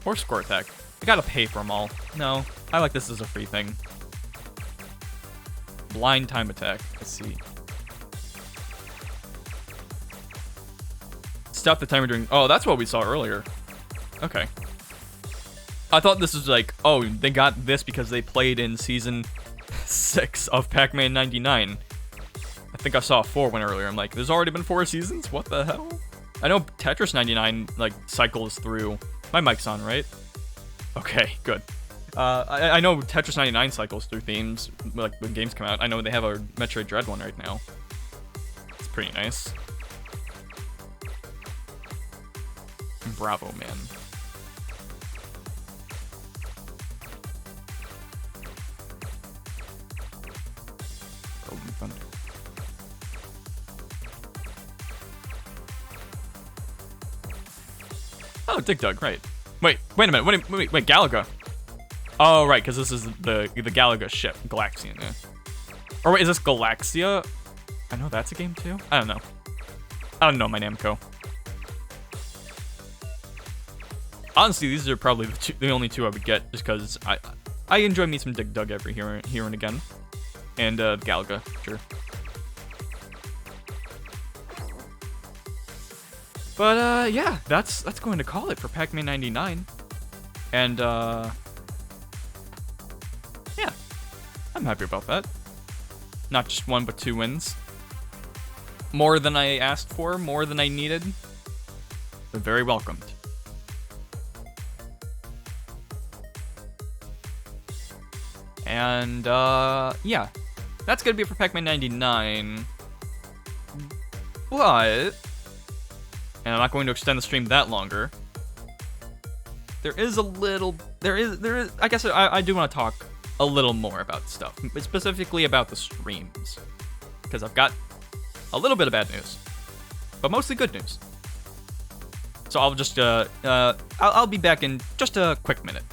Or score attack. I gotta pay for them all. No, I like this as a free thing. Blind time attack. Let's see. Stop the timer during... Oh, that's what we saw earlier. Okay. I thought this was like, oh, they got this because they played in Season 6 of Pac-Man 99. I think I saw a 4 one earlier. I'm like, there's already been 4 seasons? What the hell? I know Tetris 99, like, cycles through... My mic's on, right? Okay, good. I know Tetris 99 cycles through themes, like, when games come out. I know they have a Metroid Dread one right now. It's pretty nice. Bravo, man. Golden Thunder. Oh, Dig Dug, right. Wait a minute, wait, Galaga. Oh, right, because this is the Galaga ship, Galaxian, yeah. Or wait, is this Galaxia? I know that's a game too? I don't know. I don't know my Namco. Honestly, these are probably the only two I would get, just because I enjoy me some Dig Dug every here and again. And Galaga, sure. But yeah, that's going to call it for Pac-Man 99. And yeah, I'm happy about that. Not just 1, but 2 wins. More than I asked for, more than I needed. But very welcomed. And yeah, that's gonna be it for Pac-Man 99. But, and I'm not going to extend the stream that longer. There is a little, there is, I guess I do want to talk a little more about stuff, specifically about the streams, because I've got a little bit of bad news, but mostly good news. So I'll just, I'll be back in just a quick minute.